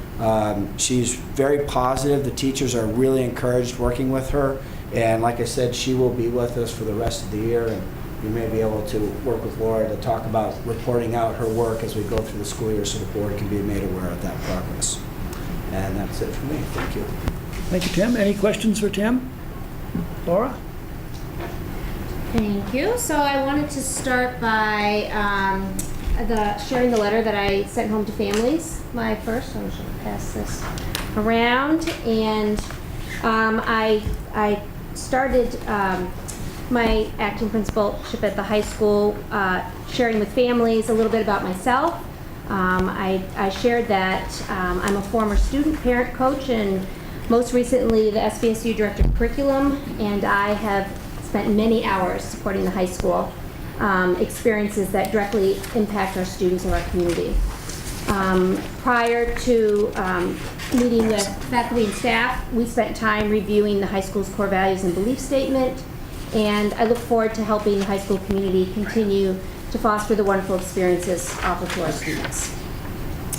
K: She's very positive. The teachers are really encouraged working with her. And like I said, she will be with us for the rest of the year. And you may be able to work with Laura to talk about reporting out her work as we go through the school year so the board can be made aware of that progress. And that's it for me. Thank you.
A: Thank you, Tim. Any questions for Tim? Laura?
L: Thank you. So I wanted to start by sharing the letter that I sent home to families. I'm just going to pass this around. And I started my acting principalship at the high school sharing with families a little bit about myself. I shared that I'm a former student, parent, coach, and most recently the SVSU Director of Curriculum, and I have spent many hours supporting the high school, experiences that directly impact our students and our community. Prior to meeting with faculty and staff, we spent time reviewing the high school's core values and belief statement, and I look forward to helping the high school community continue to foster the wonderful experiences offered to our students.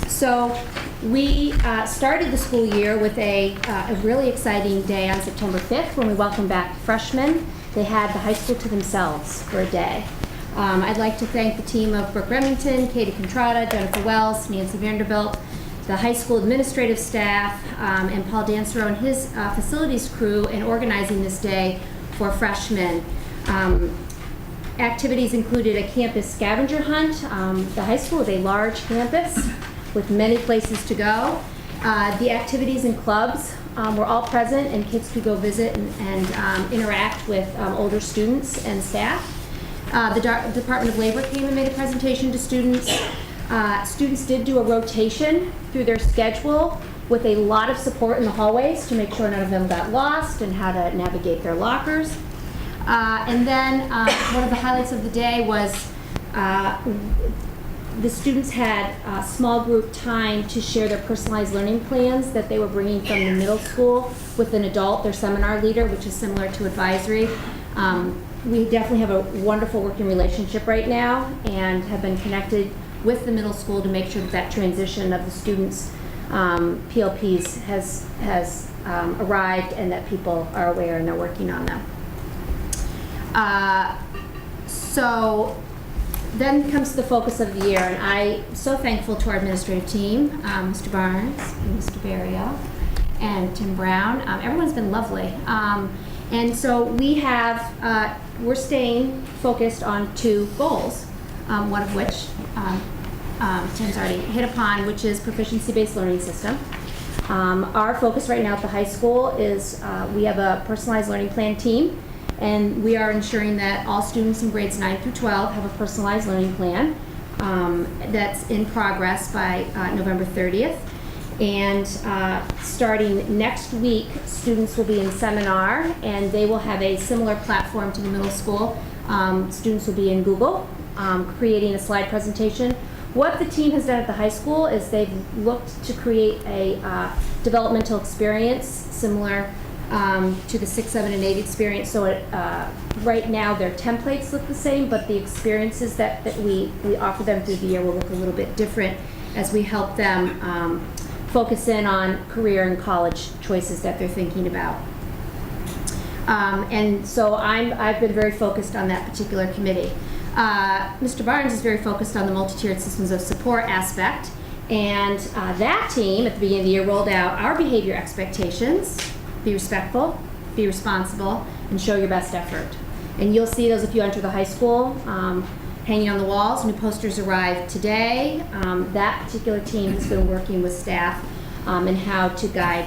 L: So we started the school year with a really exciting day on September 5th when we welcomed back freshmen. They had the high school to themselves for a day. I'd like to thank the team of Brooke Remington, Katie Contrada, Jennifer Wells, Nancy Vanderbilt, the high school administrative staff, and Paul Dansereau and his facilities crew in organizing this day for freshmen. Activities included a campus scavenger hunt. The high school is a large campus with many places to go. The activities and clubs were all present, and kids could go visit and interact with older students and staff. The Department of Labor came and made a presentation to students. Students did do a rotation through their schedule with a lot of support in the hallways to make sure none of them got lost and how to navigate their lockers. And then one of the highlights of the day was the students had small group time to share their personalized learning plans that they were bringing from the middle school with an adult, their seminar leader, which is similar to advisory. We definitely have a wonderful working relationship right now and have been connected with the middle school to make sure that that transition of the students' PLPs has arrived and that people are aware and they're working on them. So then comes the focus of the year, and I'm so thankful to our administrative team, Mr. Barnes, and Mr. Barrio, and Tim Brown. Everyone's been lovely. And so we're staying focused on 2 goals, one of which Tim's already hit upon, which is proficiency-based learning system. Our focus right now at the high school is we have a personalized learning plan team, and we are ensuring that all students in grades 9 through 12 have a personalized learning plan that's in progress by November 30th. And starting next week, students will be in seminar, and they will have a similar platform to the middle school. Students will be in Google, creating a slide presentation. What the team has done at the high school is they've looked to create a developmental experience similar to the 6, 7, and 8 experience. So right now their templates look the same, but the experiences that we offer them through the year will look a little bit different as we help them focus in on career and college choices that they're thinking about. And so I've been very focused on that particular committee. Mr. Barnes is very focused on the multi-tiered systems of support aspect, and that team at the beginning of the year rolled out our behavior expectations: be respectful, be responsible, and show your best effort. And you'll see those if you enter the high school, hanging on the walls. New posters arrived today. That particular team has been working with staff and how to guide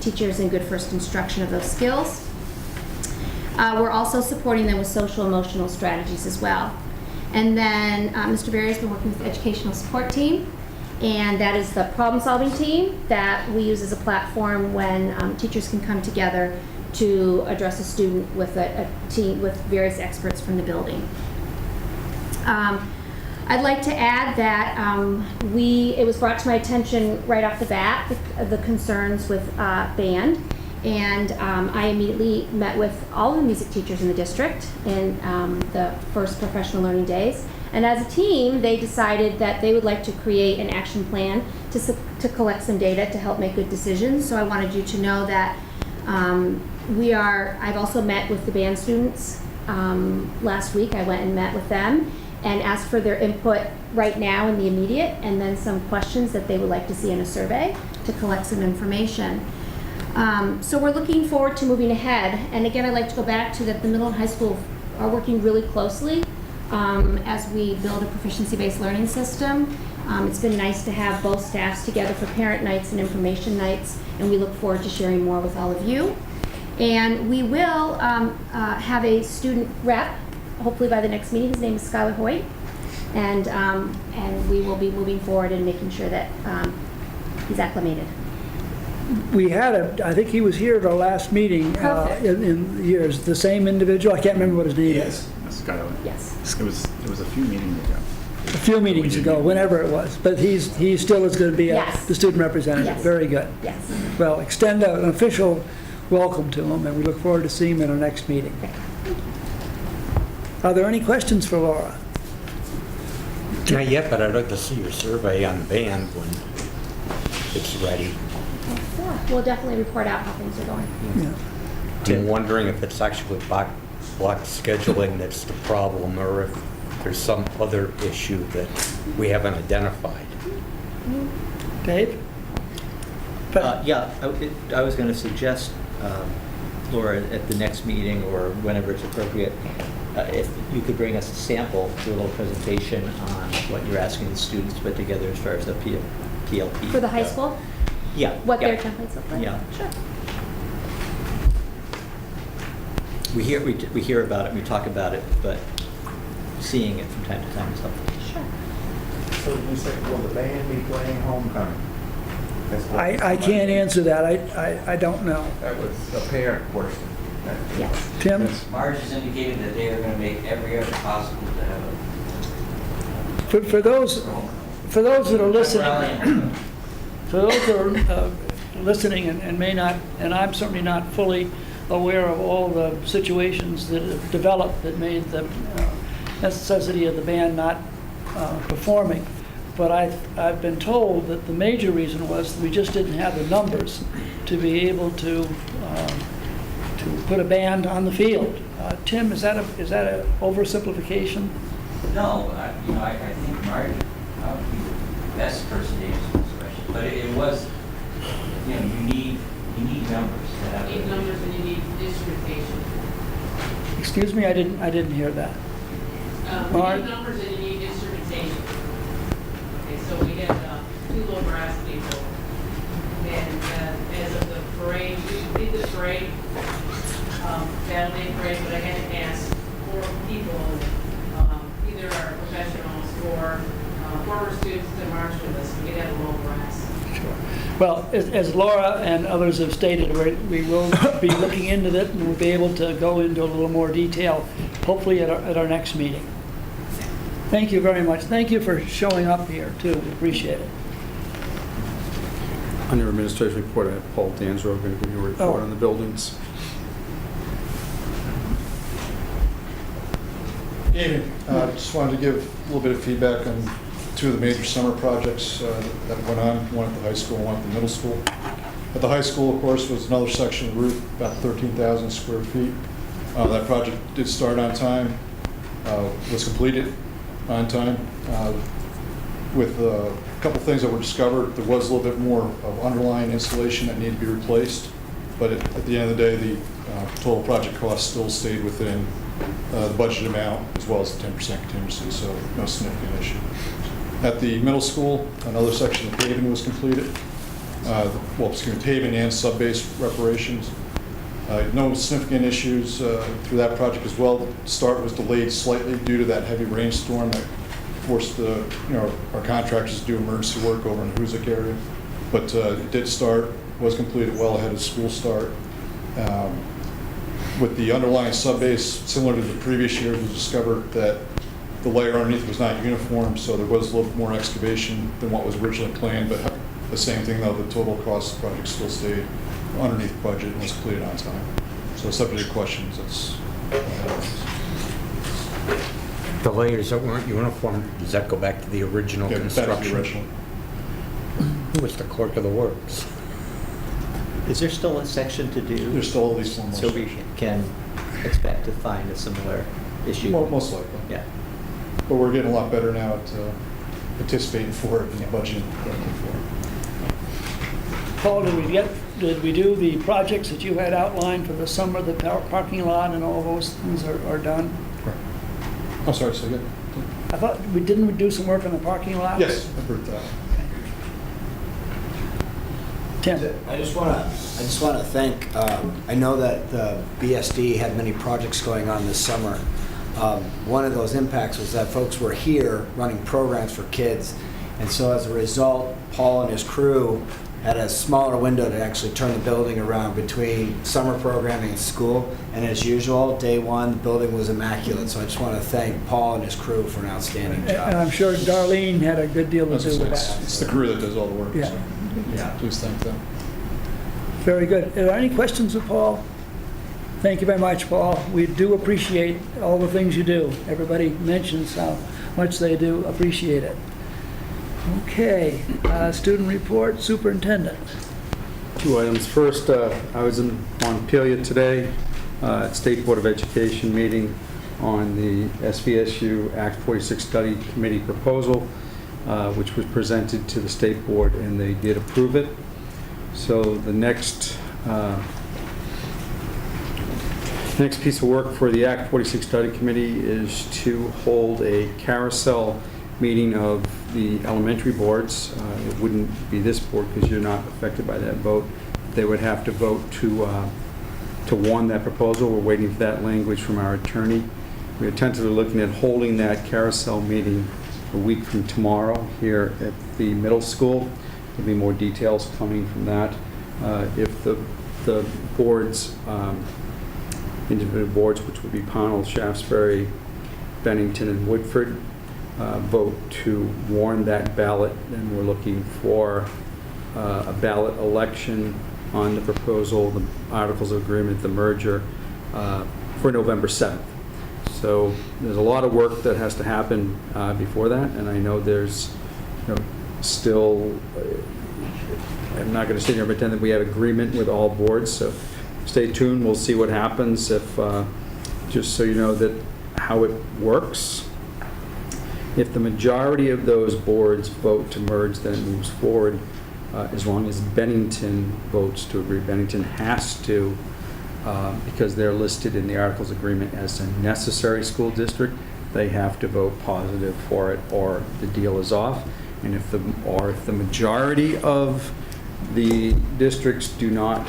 L: teachers in good first instruction of those skills. We're also supporting them with social emotional strategies as well. And then Mr. Berry has been working with the educational support team, and that is the problem-solving team that we use as a platform when teachers can come together to address a student with a team with various experts from the building. I'd like to add that it was brought to my attention right off the bat, the concerns with band, and I immediately met with all the music teachers in the district in the first professional learning days. And as a team, they decided that they would like to create an action plan to collect some data to help make good decisions. So I wanted you to know that I've also met with the band students last week. I went and met with them and asked for their input right now in the immediate, and then some questions that they would like to see in a survey to collect some information. So we're looking forward to moving ahead. And again, I'd like to go back to that the middle and high school are working really closely as we build a proficiency-based learning system. It's been nice to have both staffs together for parent nights and information nights, and we look forward to sharing more with all of you. And we will have a student rep, hopefully by the next meeting. His name is Skylar Hoyt, and we will be moving forward and making sure that he's acclimated.
A: We had I think he was here at our last meeting in years. The same individual, I can't remember what his name is.
M: Yes, Skylar.
L: Yes.
M: It was a few meetings ago.
A: A few meetings ago, whenever it was. But he still is going to be
L: Yes.
A: the student representative.
L: Yes.
A: Very good.
L: Yes.
A: Well, extend an official welcome to him, and we look forward to seeing him at our next meeting. Are there any questions for Laura?
C: Not yet, but I'd like to see your survey on the band when it's ready.
L: Yeah, we'll definitely report out how things are going.
A: Yeah.
C: I'm wondering if it's actually block scheduling that's the problem, or if there's some other issue that we haven't identified.
A: Dave?
H: Yeah, I was going to suggest, Laura, at the next meeting or whenever it's appropriate, if you could bring us a sample, do a little presentation on what you're asking the students to put together as far as the PLP.
L: For the high school?
H: Yeah.
L: What
H: yeah.
L: their templates look like?
H: Yeah.
L: Sure.
H: We hear about it, we talk about it, but seeing it from time to time is helpful.
L: Sure.
N: So you said, will the band be playing homecoming?
A: I can't answer that. I don't know.
N: That was a parent question.
L: Yes.
A: Tim?
J: Marge has indicated that they are going to make every effort possible to have a...
A: For those that are listening, for those that are listening and may not, and I'm certainly not fully aware of all the situations that have developed that made the necessity of the band not performing. But I've been told that the major reason was that we just didn't have the numbers to be able to put a band on the field. Tim, is that a oversimplification?
J: No, I think Marty would be the best person to answer this question. But it was, you need numbers.
O: You need numbers and you need instrumentation.
A: Excuse me, I didn't hear that.
O: You need numbers and you need instrumentation. Okay, so we had 2 low brass people. And as of the parade, we did the parade, Saturday parade, but I had to ask 4 people, either our professionals or former students to march with us. We could have a low brass.
A: Sure. Well, as Laura and others have stated, we will be looking into it, and we'll be able to go into a little more detail, hopefully at our next meeting. Thank you very much. Thank you for showing up here, too. We appreciate it.
B: Under administration report, I have Paul Danzro going to give you a report on the buildings.
P: Evening. Just wanted to give a little bit of feedback on 2 of the major summer projects that went on, one at the high school and one at the middle school. At the high school, of course, was another section of roof, about 13,000 square feet. That project did start on time, was completed on time. With a couple things that were discovered, there was a little bit more of underlying insulation that needed to be replaced, but at the end of the day, the total project cost still stayed within the budget amount, as well as the 10% contingency, so no significant issue. At the middle school, another section of paving was completed. Paving and sub-base reparations. No significant issues through that project as well. The start was delayed slightly due to that heavy rainstorm that forced our contractors to do emergency work over in the Hoosick area. But it did start, was completed well ahead of school start. With the underlying sub-base, similar to the previous year, we discovered that the layer underneath was not uniform, so there was a little more excavation than what was originally planned, but the same thing though, the total cost of the project still stayed underneath budget and was completed on time. So subject to questions, that's
C: The layers that weren't uniform, does that go back to the original construction?
P: Back to the original.
C: Who was the clerk of the works?
H: Is there still a section to do?
P: There's still at least one more
H: So we
P: section.
H: can expect to find a similar issue?
P: Most likely.
H: Yeah.
P: But we're getting a lot better now at anticipating for it and budgeting for it.
A: Paul, did we do the projects that you had outlined for the summer, the parking lot and all those things are done?
P: I'm sorry, say again?
A: I thought, didn't we do some work on the parking lot?
P: Yes, I've heard that.
A: Tim?
K: I just want to thank, I know that the BSD had many projects going on this summer. One of those impacts was that folks were here running programs for kids. And so as a result, Paul and his crew had a smaller window to actually turn the building around between summer programming and school. And as usual, day one, the building was immaculate. So I just want to thank Paul and his crew for an outstanding job.
A: And I'm sure Darlene had a good deal to do with that.
P: It's the crew that does all the work.
A: Yeah.
P: So
K: Yeah.
P: please thank them.
A: Very good. Are there any questions of Paul? Thank you very much, Paul. We do appreciate all the things you do. Everybody mentions how much they do appreciate it. Okay, student report, superintendent.
B: 2 items. First, I was in Montpelier today at State Board of Education meeting on the SVSU Act 46 Study Committee proposal, which was presented to the State Board, and they did approve it. So the next piece of work for the Act 46 Study Committee is to hold a carousel meeting of the elementary boards. It wouldn't be this board because you're not affected by that vote. They would have to vote to warn that proposal. We're waiting for that language from our attorney. We're tentatively looking at holding that carousel meeting a week from tomorrow here at the middle school. There'll be more details coming from that. If the boards, individual boards, which would be Pownell, Shaftesbury, Bennington, and Woodford, vote to warn that ballot, then we're looking for a ballot election on the proposal, the articles of agreement, the merger, for November 7th. So there's a lot of work that has to happen before that, and I know there's, still, I'm not going to sit here and pretend that we have agreement with all boards, so stay tuned. We'll see what happens. If just so you know that how it works, if the majority of those boards vote to merge, then it moves forward. As long as Bennington votes to agree, Bennington has to, because they're listed in the Articles Agreement as a necessary school district, they have to vote positive for it, or the deal is off. And if the majority of the districts do not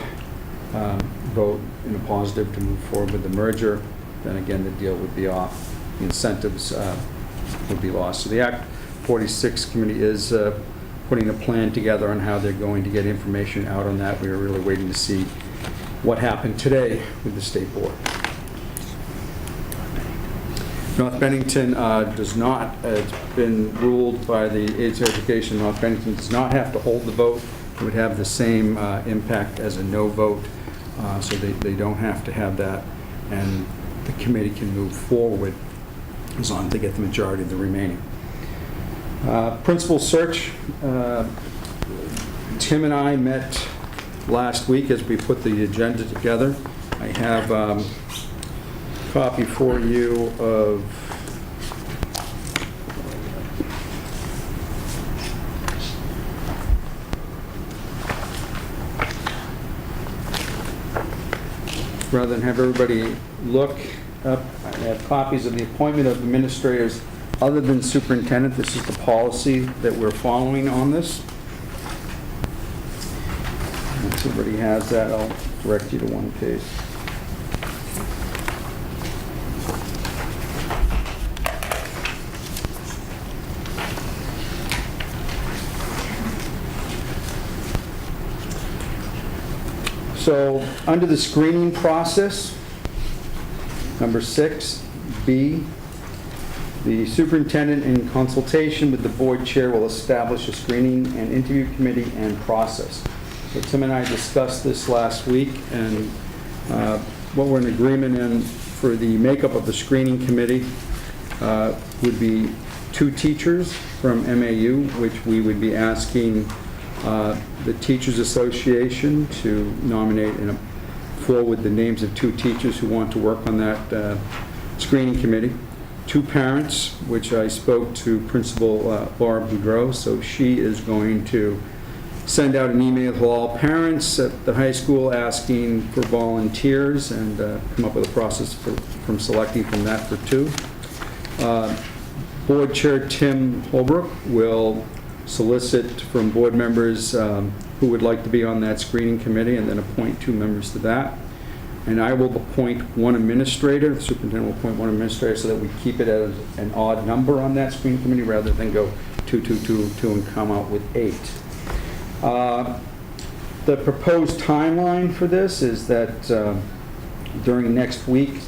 B: vote in a positive to move forward with the merger, then again the deal would be off. The incentives would be lost. So the Act 46 committee is putting a plan together on how they're going to get information out on that. We are really waiting to see what happened today with the state board. North Bennington does not, it's been ruled by the AIDS Education, North Bennington does not have to hold the vote. It would have the same impact as a no vote, so they don't have to have that, and the committee can move forward as long as they get the majority of the remaining. Principal search, Tim and I met last week as we put the agenda together. I have a copy for you of rather than have everybody look up, I have copies of the appointment of administrators other than superintendent. This is the policy that we're following on this. Once everybody has that, I'll direct you to one page. So, under the screening process, number 6B, the superintendent, in consultation with the board chair, will establish a screening and interview committee and process. So Tim and I discussed this last week, and what we're in agreement in for the makeup of the screening committee would be 2 teachers from MAU, which we would be asking the Teachers Association to nominate and forward the names of 2 teachers who want to work on that screening committee. 2 parents, which I spoke to Principal Laura Boudreau, so she is going to send out an email to all parents at the high school asking for volunteers and come up with a process from selecting from that for 2. Board Chair Tim Holbrook will solicit from board members who would like to be on that screening committee and then appoint 2 members to that. And I will appoint 1 administrator. The superintendent will appoint 1 administrator so that we keep it as an odd number on that screening committee rather than go 2, 2, 2, 2 and come out with 8. The proposed timeline for this is that during next week,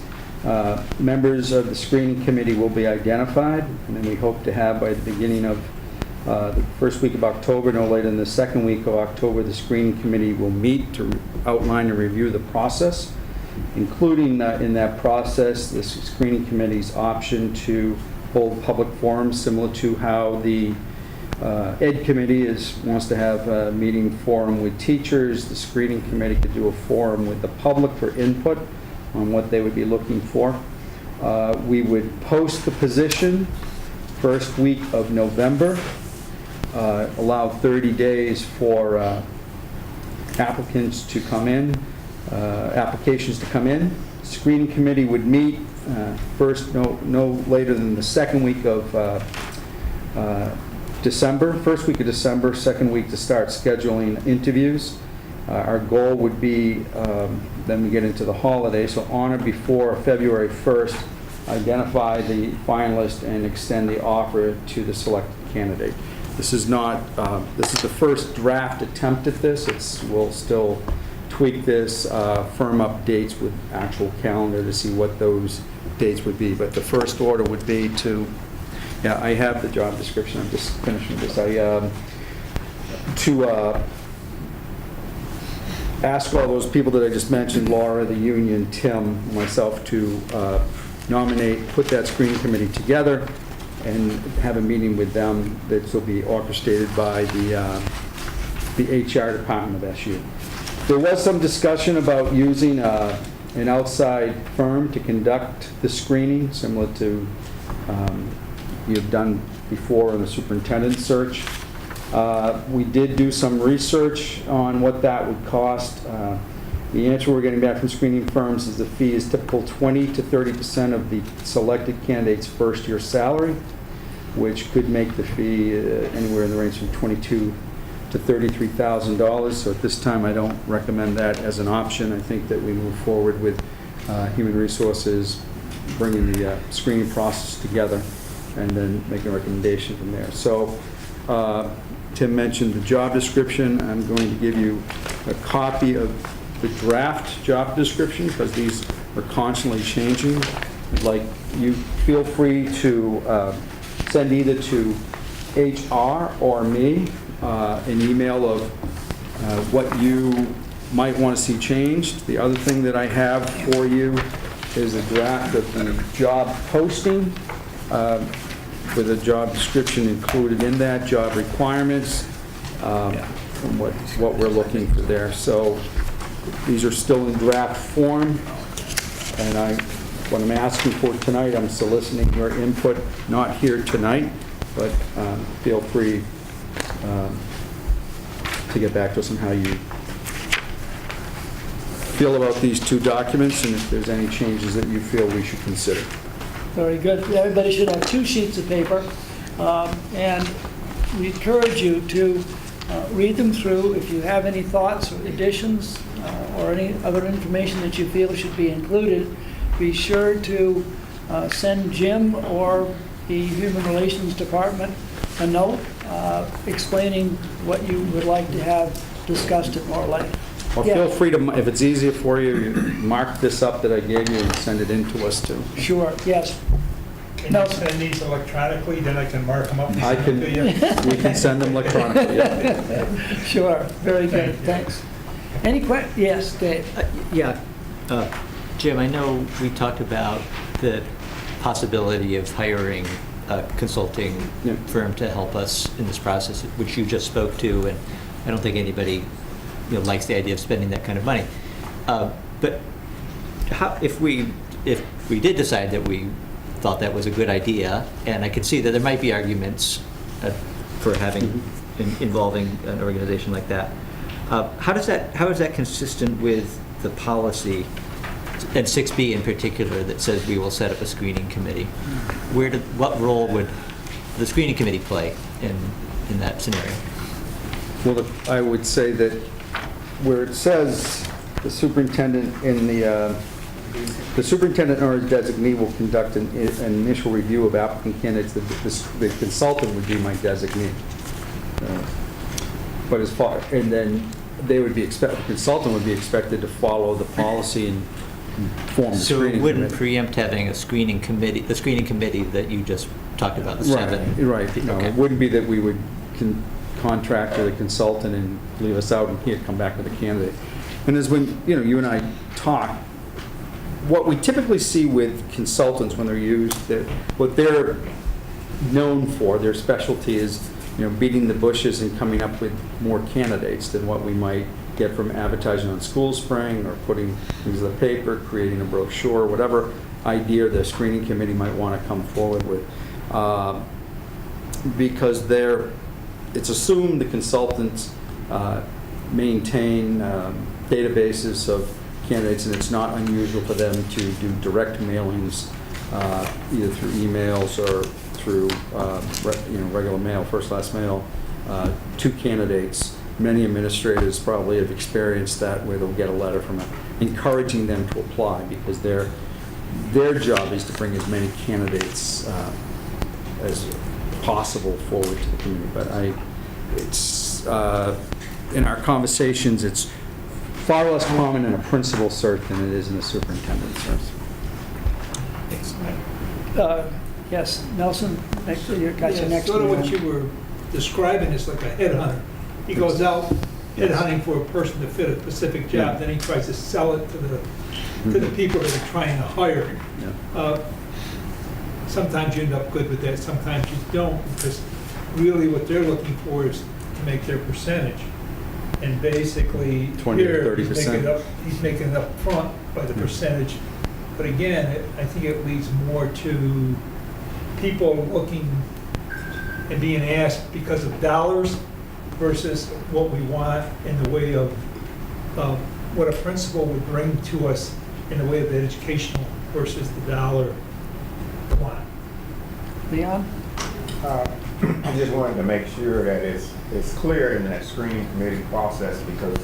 B: members of the screening committee will be identified, and then we hope to have by the beginning of the first week of October, no later than the second week of October, the screening committee will meet to outline and review the process, including in that process the screening committee's option to hold public forums similar to how the Ed committee wants to have a meeting forum with teachers. The screening committee could do a forum with the public for input on what they would be looking for. We would post the position first week of November, allow 30 days for applicants to come in, applications to come in. Screening committee would meet first no later than the second week of December, first week of December, second week to start scheduling interviews. Our goal would be, then we get into the holidays, so on or before February 1st, identify the finalist and extend the offer to the selected candidate. This is not, this is the first draft attempt at this. We'll still tweak this, firm up dates with actual calendar to see what those dates would be. But the first order would be to, yeah, I have the job description. I'm just finishing this. ask all those people that I just mentioned, Laura, the union, Tim, myself, to nominate, put that screening committee together and have a meeting with them that will be orchestrated by the HR department of SU. There was some discussion about using an outside firm to conduct the screening, similar to you've done before in the superintendent search. We did do some research on what that would cost. The answer we're getting back from screening firms is the fee is typical 20 to 30% of the selected candidate's first year salary, which could make the fee anywhere in the range from $22,000 to $33,000. So at this time, I don't recommend that as an option. I think that we move forward with Human Resources, bringing the screening process together, and then make a recommendation from there. So Tim mentioned the job description. I'm going to give you a copy of the draft job description because these are constantly changing. Like, you feel free to send either to HR or me an email of what you might want to see changed. The other thing that I have for you is a draft of the job posting with a job description included in that, job requirements, and what we're looking for there. So these are still in draft form, and what I'm asking for tonight, I'm soliciting your input, not here tonight, but feel free to get back to us on how you feel about these two documents and if there's any changes that you feel we should consider.
A: Very good. Everybody should have 2 sheets of paper, and we encourage you to read them through. If you have any thoughts or additions or any other information that you feel should be included, be sure to send Jim or the Human Relations Department a note explaining what you would like to have discussed at more length.
B: Or feel free to, if it's easier for you, mark this up that I gave you and send it in to us too.
A: Sure, yes.
N: Can you send these electronically, then I can mark them up?
B: I can, we can send them electronically, yeah.
A: Sure, very good, thanks. Any questions? Yes, Dave.
H: Yeah. Jim, I know we talked about the possibility of hiring a consulting firm to help us in this process, which you just spoke to, and I don't think anybody likes the idea of spending that kind of money. But how, if we did decide that we thought that was a good idea, and I could see that there might be arguments for having involving an organization like that, how is that consistent with the policy, and 6B in particular, that says we will set up a screening committee? What role would the screening committee play in that scenario?
B: Well, I would say that where it says the superintendent the superintendent or his designee will conduct an initial review of applicant candidates, the consultant would be my designee. But as far, and then they would be the consultant would be expected to follow the policy and form the
H: So
B: screening
H: it wouldn't
B: committee.
H: preempt having a screening committee, the screening committee that you just talked about, the 7.
B: Right. No,
H: Okay.
B: it wouldn't be that we would contract with a consultant and leave us out and he'd come back with a candidate. And as when, you and I talk, what we typically see with consultants when they're used, what they're known for, their specialty is, beating the bushes and coming up with more candidates than what we might get from advertising on School Spring or putting things in the paper, creating a brochure, whatever idea the screening committee might want to come forward with. Because it's assumed the consultants maintain databases of candidates, and it's not unusual for them to do direct mailings either through emails or through regular mail, first-class mail, to candidates. Many administrators probably have experienced that, where they'll get a letter from encouraging them to apply, because their job is to bring as many candidates as possible forward to the community. But it's in our conversations, it's far less common in a principal search than it is in a superintendent search.
A: Yes, Nelson, next to your guys.
N: Yeah, sort of what you were describing is like a headhunter. He goes out,
A: headhunting for a person to fit a specific job, then he tries to sell it to the people that are trying to hire him. Sometimes you end up good with that, sometimes you don't, because really what they're looking for is to make their percentage. And basically,
B: 20 to
A: here,
B: 30%.
A: he's making it up front by the percentage. But again, I think it leads more to people looking and being asked because of dollars versus what we want in the way of what a principal would bring to us in the way of the educational versus the dollar want. Leon?
N: I just wanted to make sure that it's clear in that screening committee process, because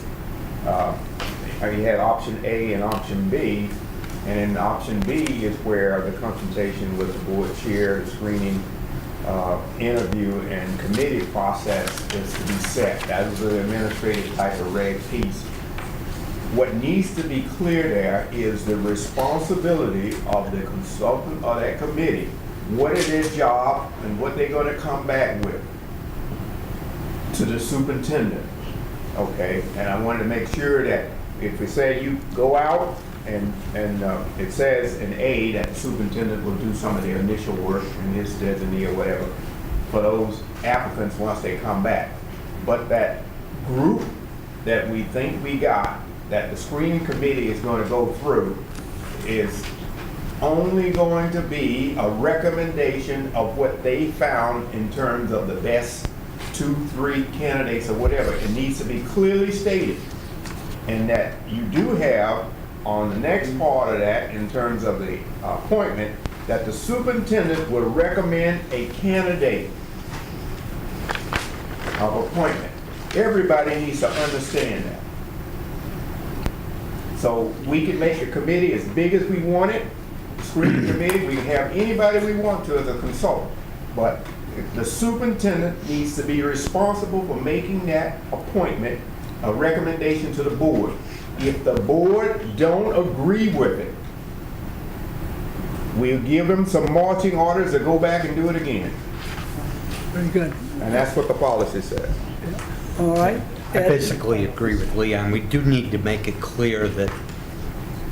N: you had option A and option B, and in option B is where the consultation with the board chair, the screening interview and committee process is to be set. That is the administrative type of reg piece. What needs to be clear there is the responsibility of the consultant or that committee. What is their job and what they're going to come back with to the superintendent. Okay, and I wanted to make sure that if we say you go out and it says in A that the superintendent will do some of the initial work in his designee or whatever for those applicants once they come back. But that group that we think we got, that the screening committee is going to go through, is only going to be a recommendation of what they found in terms of the best 2-3 candidates or whatever. It needs to be clearly stated. And that you do have on the next part of that, in terms of the appointment, that the superintendent will recommend a candidate of appointment. Everybody needs to understand that. So we can make a committee as big as we want it, screening committee, we can have anybody we want to as a consultant. But the superintendent needs to be responsible for making that appointment a recommendation to the board. If the board don't agree with it, we'll give them some marching orders to go back and do it again.
A: Very good.
B: And that's what the policy says.
A: All right.
C: I basically agree with Leon. We do need to make it clear that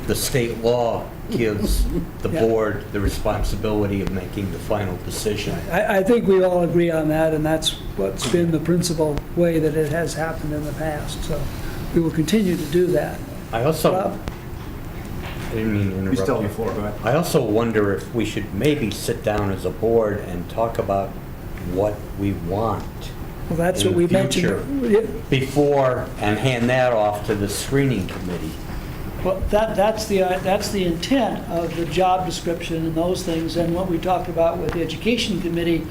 C: the state law gives the board the responsibility of making the final decision.
A: I think we all agree on that, and that's what's been the principal way that it has happened in the past. So we will continue to do that.
C: I also,
A: Rob?
C: I didn't mean to interrupt
M: You're still on
C: you.
M: the floor, go ahead.
C: I also wonder if we should maybe sit down as a board and talk about what we want
A: Well, that's
C: in
A: what we
C: the future
A: mentioned.
C: before and hand that off to the screening committee.
A: Well, that's the intent of the job description and those things, and what we talked about with the education committee,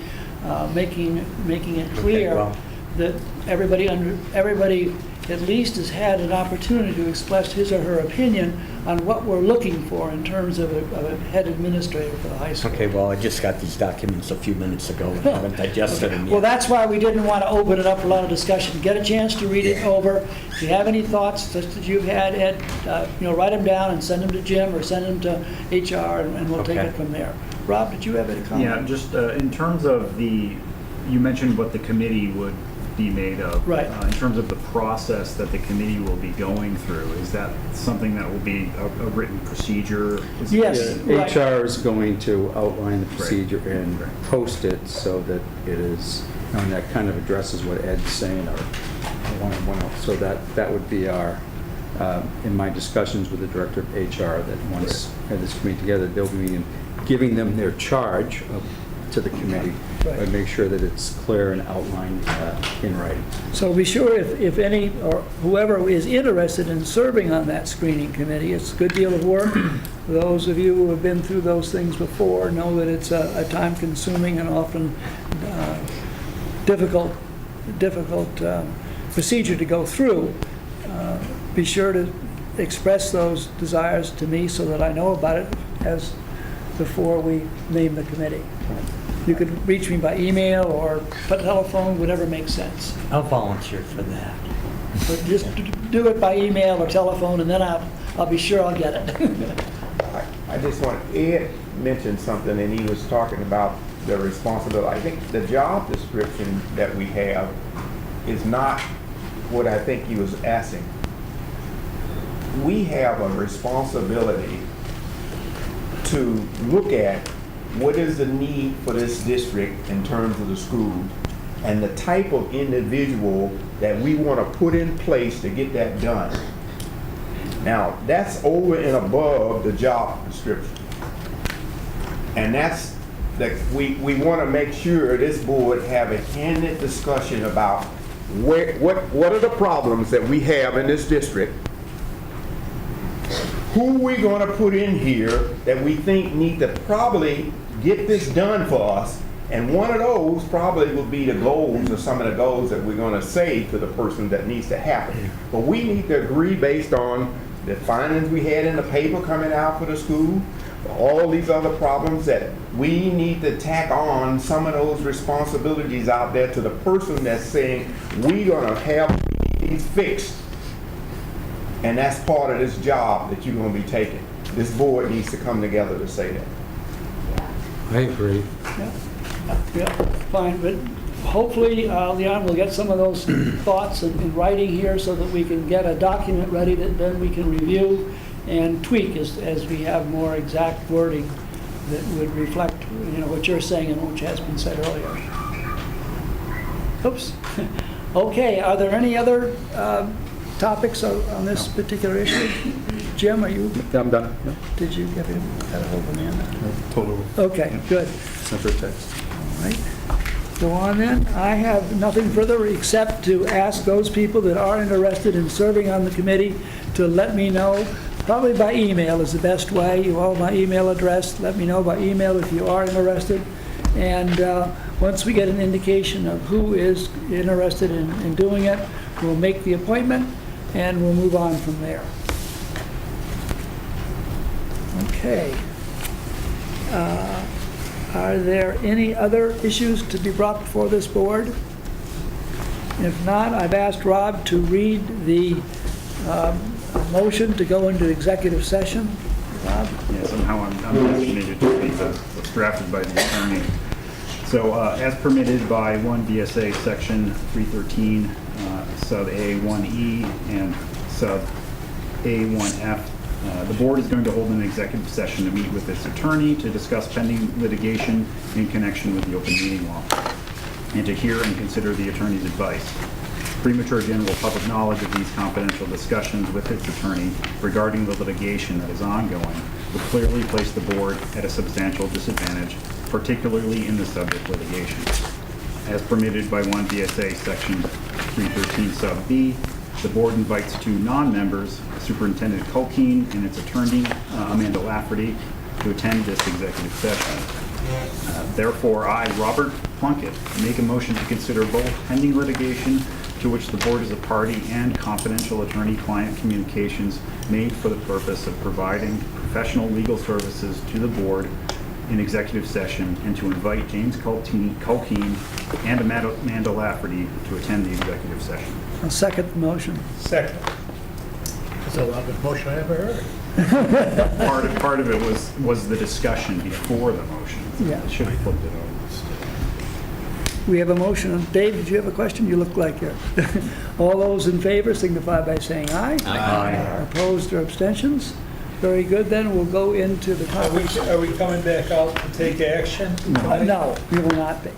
A: making it clear
C: well.
A: that everybody at least has had an opportunity to express his or her opinion on what we're looking for in terms of a head administrator for the high school.
C: Okay, well, I just got these documents a few minutes ago and haven't digested them yet.
A: Well, that's why we didn't want to open it up for a lot of discussion. Get a chance to read it over. If you have any thoughts, just as you've had, Ed, write them down and send them to Jim or send them to HR, and we'll take
C: Okay.
A: it from there. Rob, did you have any comment?
M: Yeah, just in terms of you mentioned what the committee would be made of.
A: Right.
M: In terms of the process that the committee will be going through, is that something that will be a written procedure?
A: Yes. Right.
B: HR is going to outline the procedure and
M: Right.
B: post it so that it is, and that kind of addresses what Ed's saying, or one else. So that would be our, in my discussions with the director of HR, that once this committee together, they'll be giving them their charge to the committee.
A: Right.
B: But make sure that it's clear and outlined in writing.
A: So be sure if any, or whoever is interested in serving on that screening committee, it's a good deal of work. Those of you who have been through those things before know that it's a time-consuming and often difficult procedure to go through. Be sure to express those desires to me so that I know about it as before we name the committee. You could reach me by email or telephone, whatever makes sense.
C: I'll volunteer for that.
A: But just do it by email or telephone, and then I'll be sure I'll get it.
N: I just want, Ed mentioned something, and he was talking about the responsibility. I think the job description that we have is not what I think he was asking. We have a responsibility to look at what is the need for this district in terms of the school and the type of individual that we want to put in place to get that done. Now, that's over and above the job description. And that's that we want to make sure this board have a candid discussion about what are the problems that we have in this district, who we going to put in here that we think need to probably get this done for us, and one of those probably will be the goals or some of the goals that we're going to say to the person that needs to happen. But we need to agree based on the findings we had in the paper coming out for the school, all these other problems, that we need to tack on some of those responsibilities out there to the person that's saying we're going to have these fixed. And that's part of this job that you're going to be taking. This board needs to come together to say that.
B: I agree.
A: Yeah, fine, but hopefully, Leon, we'll get some of those thoughts in writing here so that we can get a document ready that then we can review and tweak as we have more exact wording that would reflect, what you're saying and what has been said earlier. Oops. Okay, are there any other topics on this particular issue? Jim, are you?
B: I'm done. No.
A: Did you get a hold of Amanda?
B: Totally.
A: Okay, good.
B: Sent her a text.
A: All right. Go on then. I have nothing further except to ask those people that are interested in serving on the committee to let me know. Probably by email is the best way. You all have my email address. Let me know by email if you are interested. And once we get an indication of who is interested in doing it, we'll make the appointment and we'll move on from there. Okay. Are there any other issues to be brought before this board? If not, I've asked Rob to read the motion to go into executive session. Rob?
M: Yeah, somehow I'm designated to be what's drafted by the attorney. So as permitted by 1 VSA section 313 sub A1E and sub A1F, the board is going to hold an executive session to meet with its attorney to discuss pending litigation in connection with the open meeting law and to hear and consider the attorney's advice. Premature general public knowledge of these confidential discussions with its attorney regarding the litigation that is ongoing would clearly place the board at a substantial disadvantage, particularly in the subject litigation. As permitted by 1 VSA section 313 sub B, the board invites 2 non-members, Superintendent Culkeen and its attorney, Amanda Lafferty, to attend this executive session. Therefore, I, Robert Plunkett, make a motion to consider both pending litigation to which the board is a party and confidential attorney-client communications made for the purpose of providing professional legal services to the board in executive session, and to invite James Culkeen and Amanda Lafferty to attend the executive session.
A: I'll second the motion.
D: Second. That's the longest motion I ever heard.
M: Part of it was the discussion before the motion.
A: Yeah.
M: I should have flipped it over.
A: We have a motion. Dave, did you have a question? You look like you're... All those in favor signify by saying aye.
H: Aye.
A: Opposed or abstentions? Very good, then we'll go into the conference.
D: Are we coming back out to take action?
A: No, we will not be.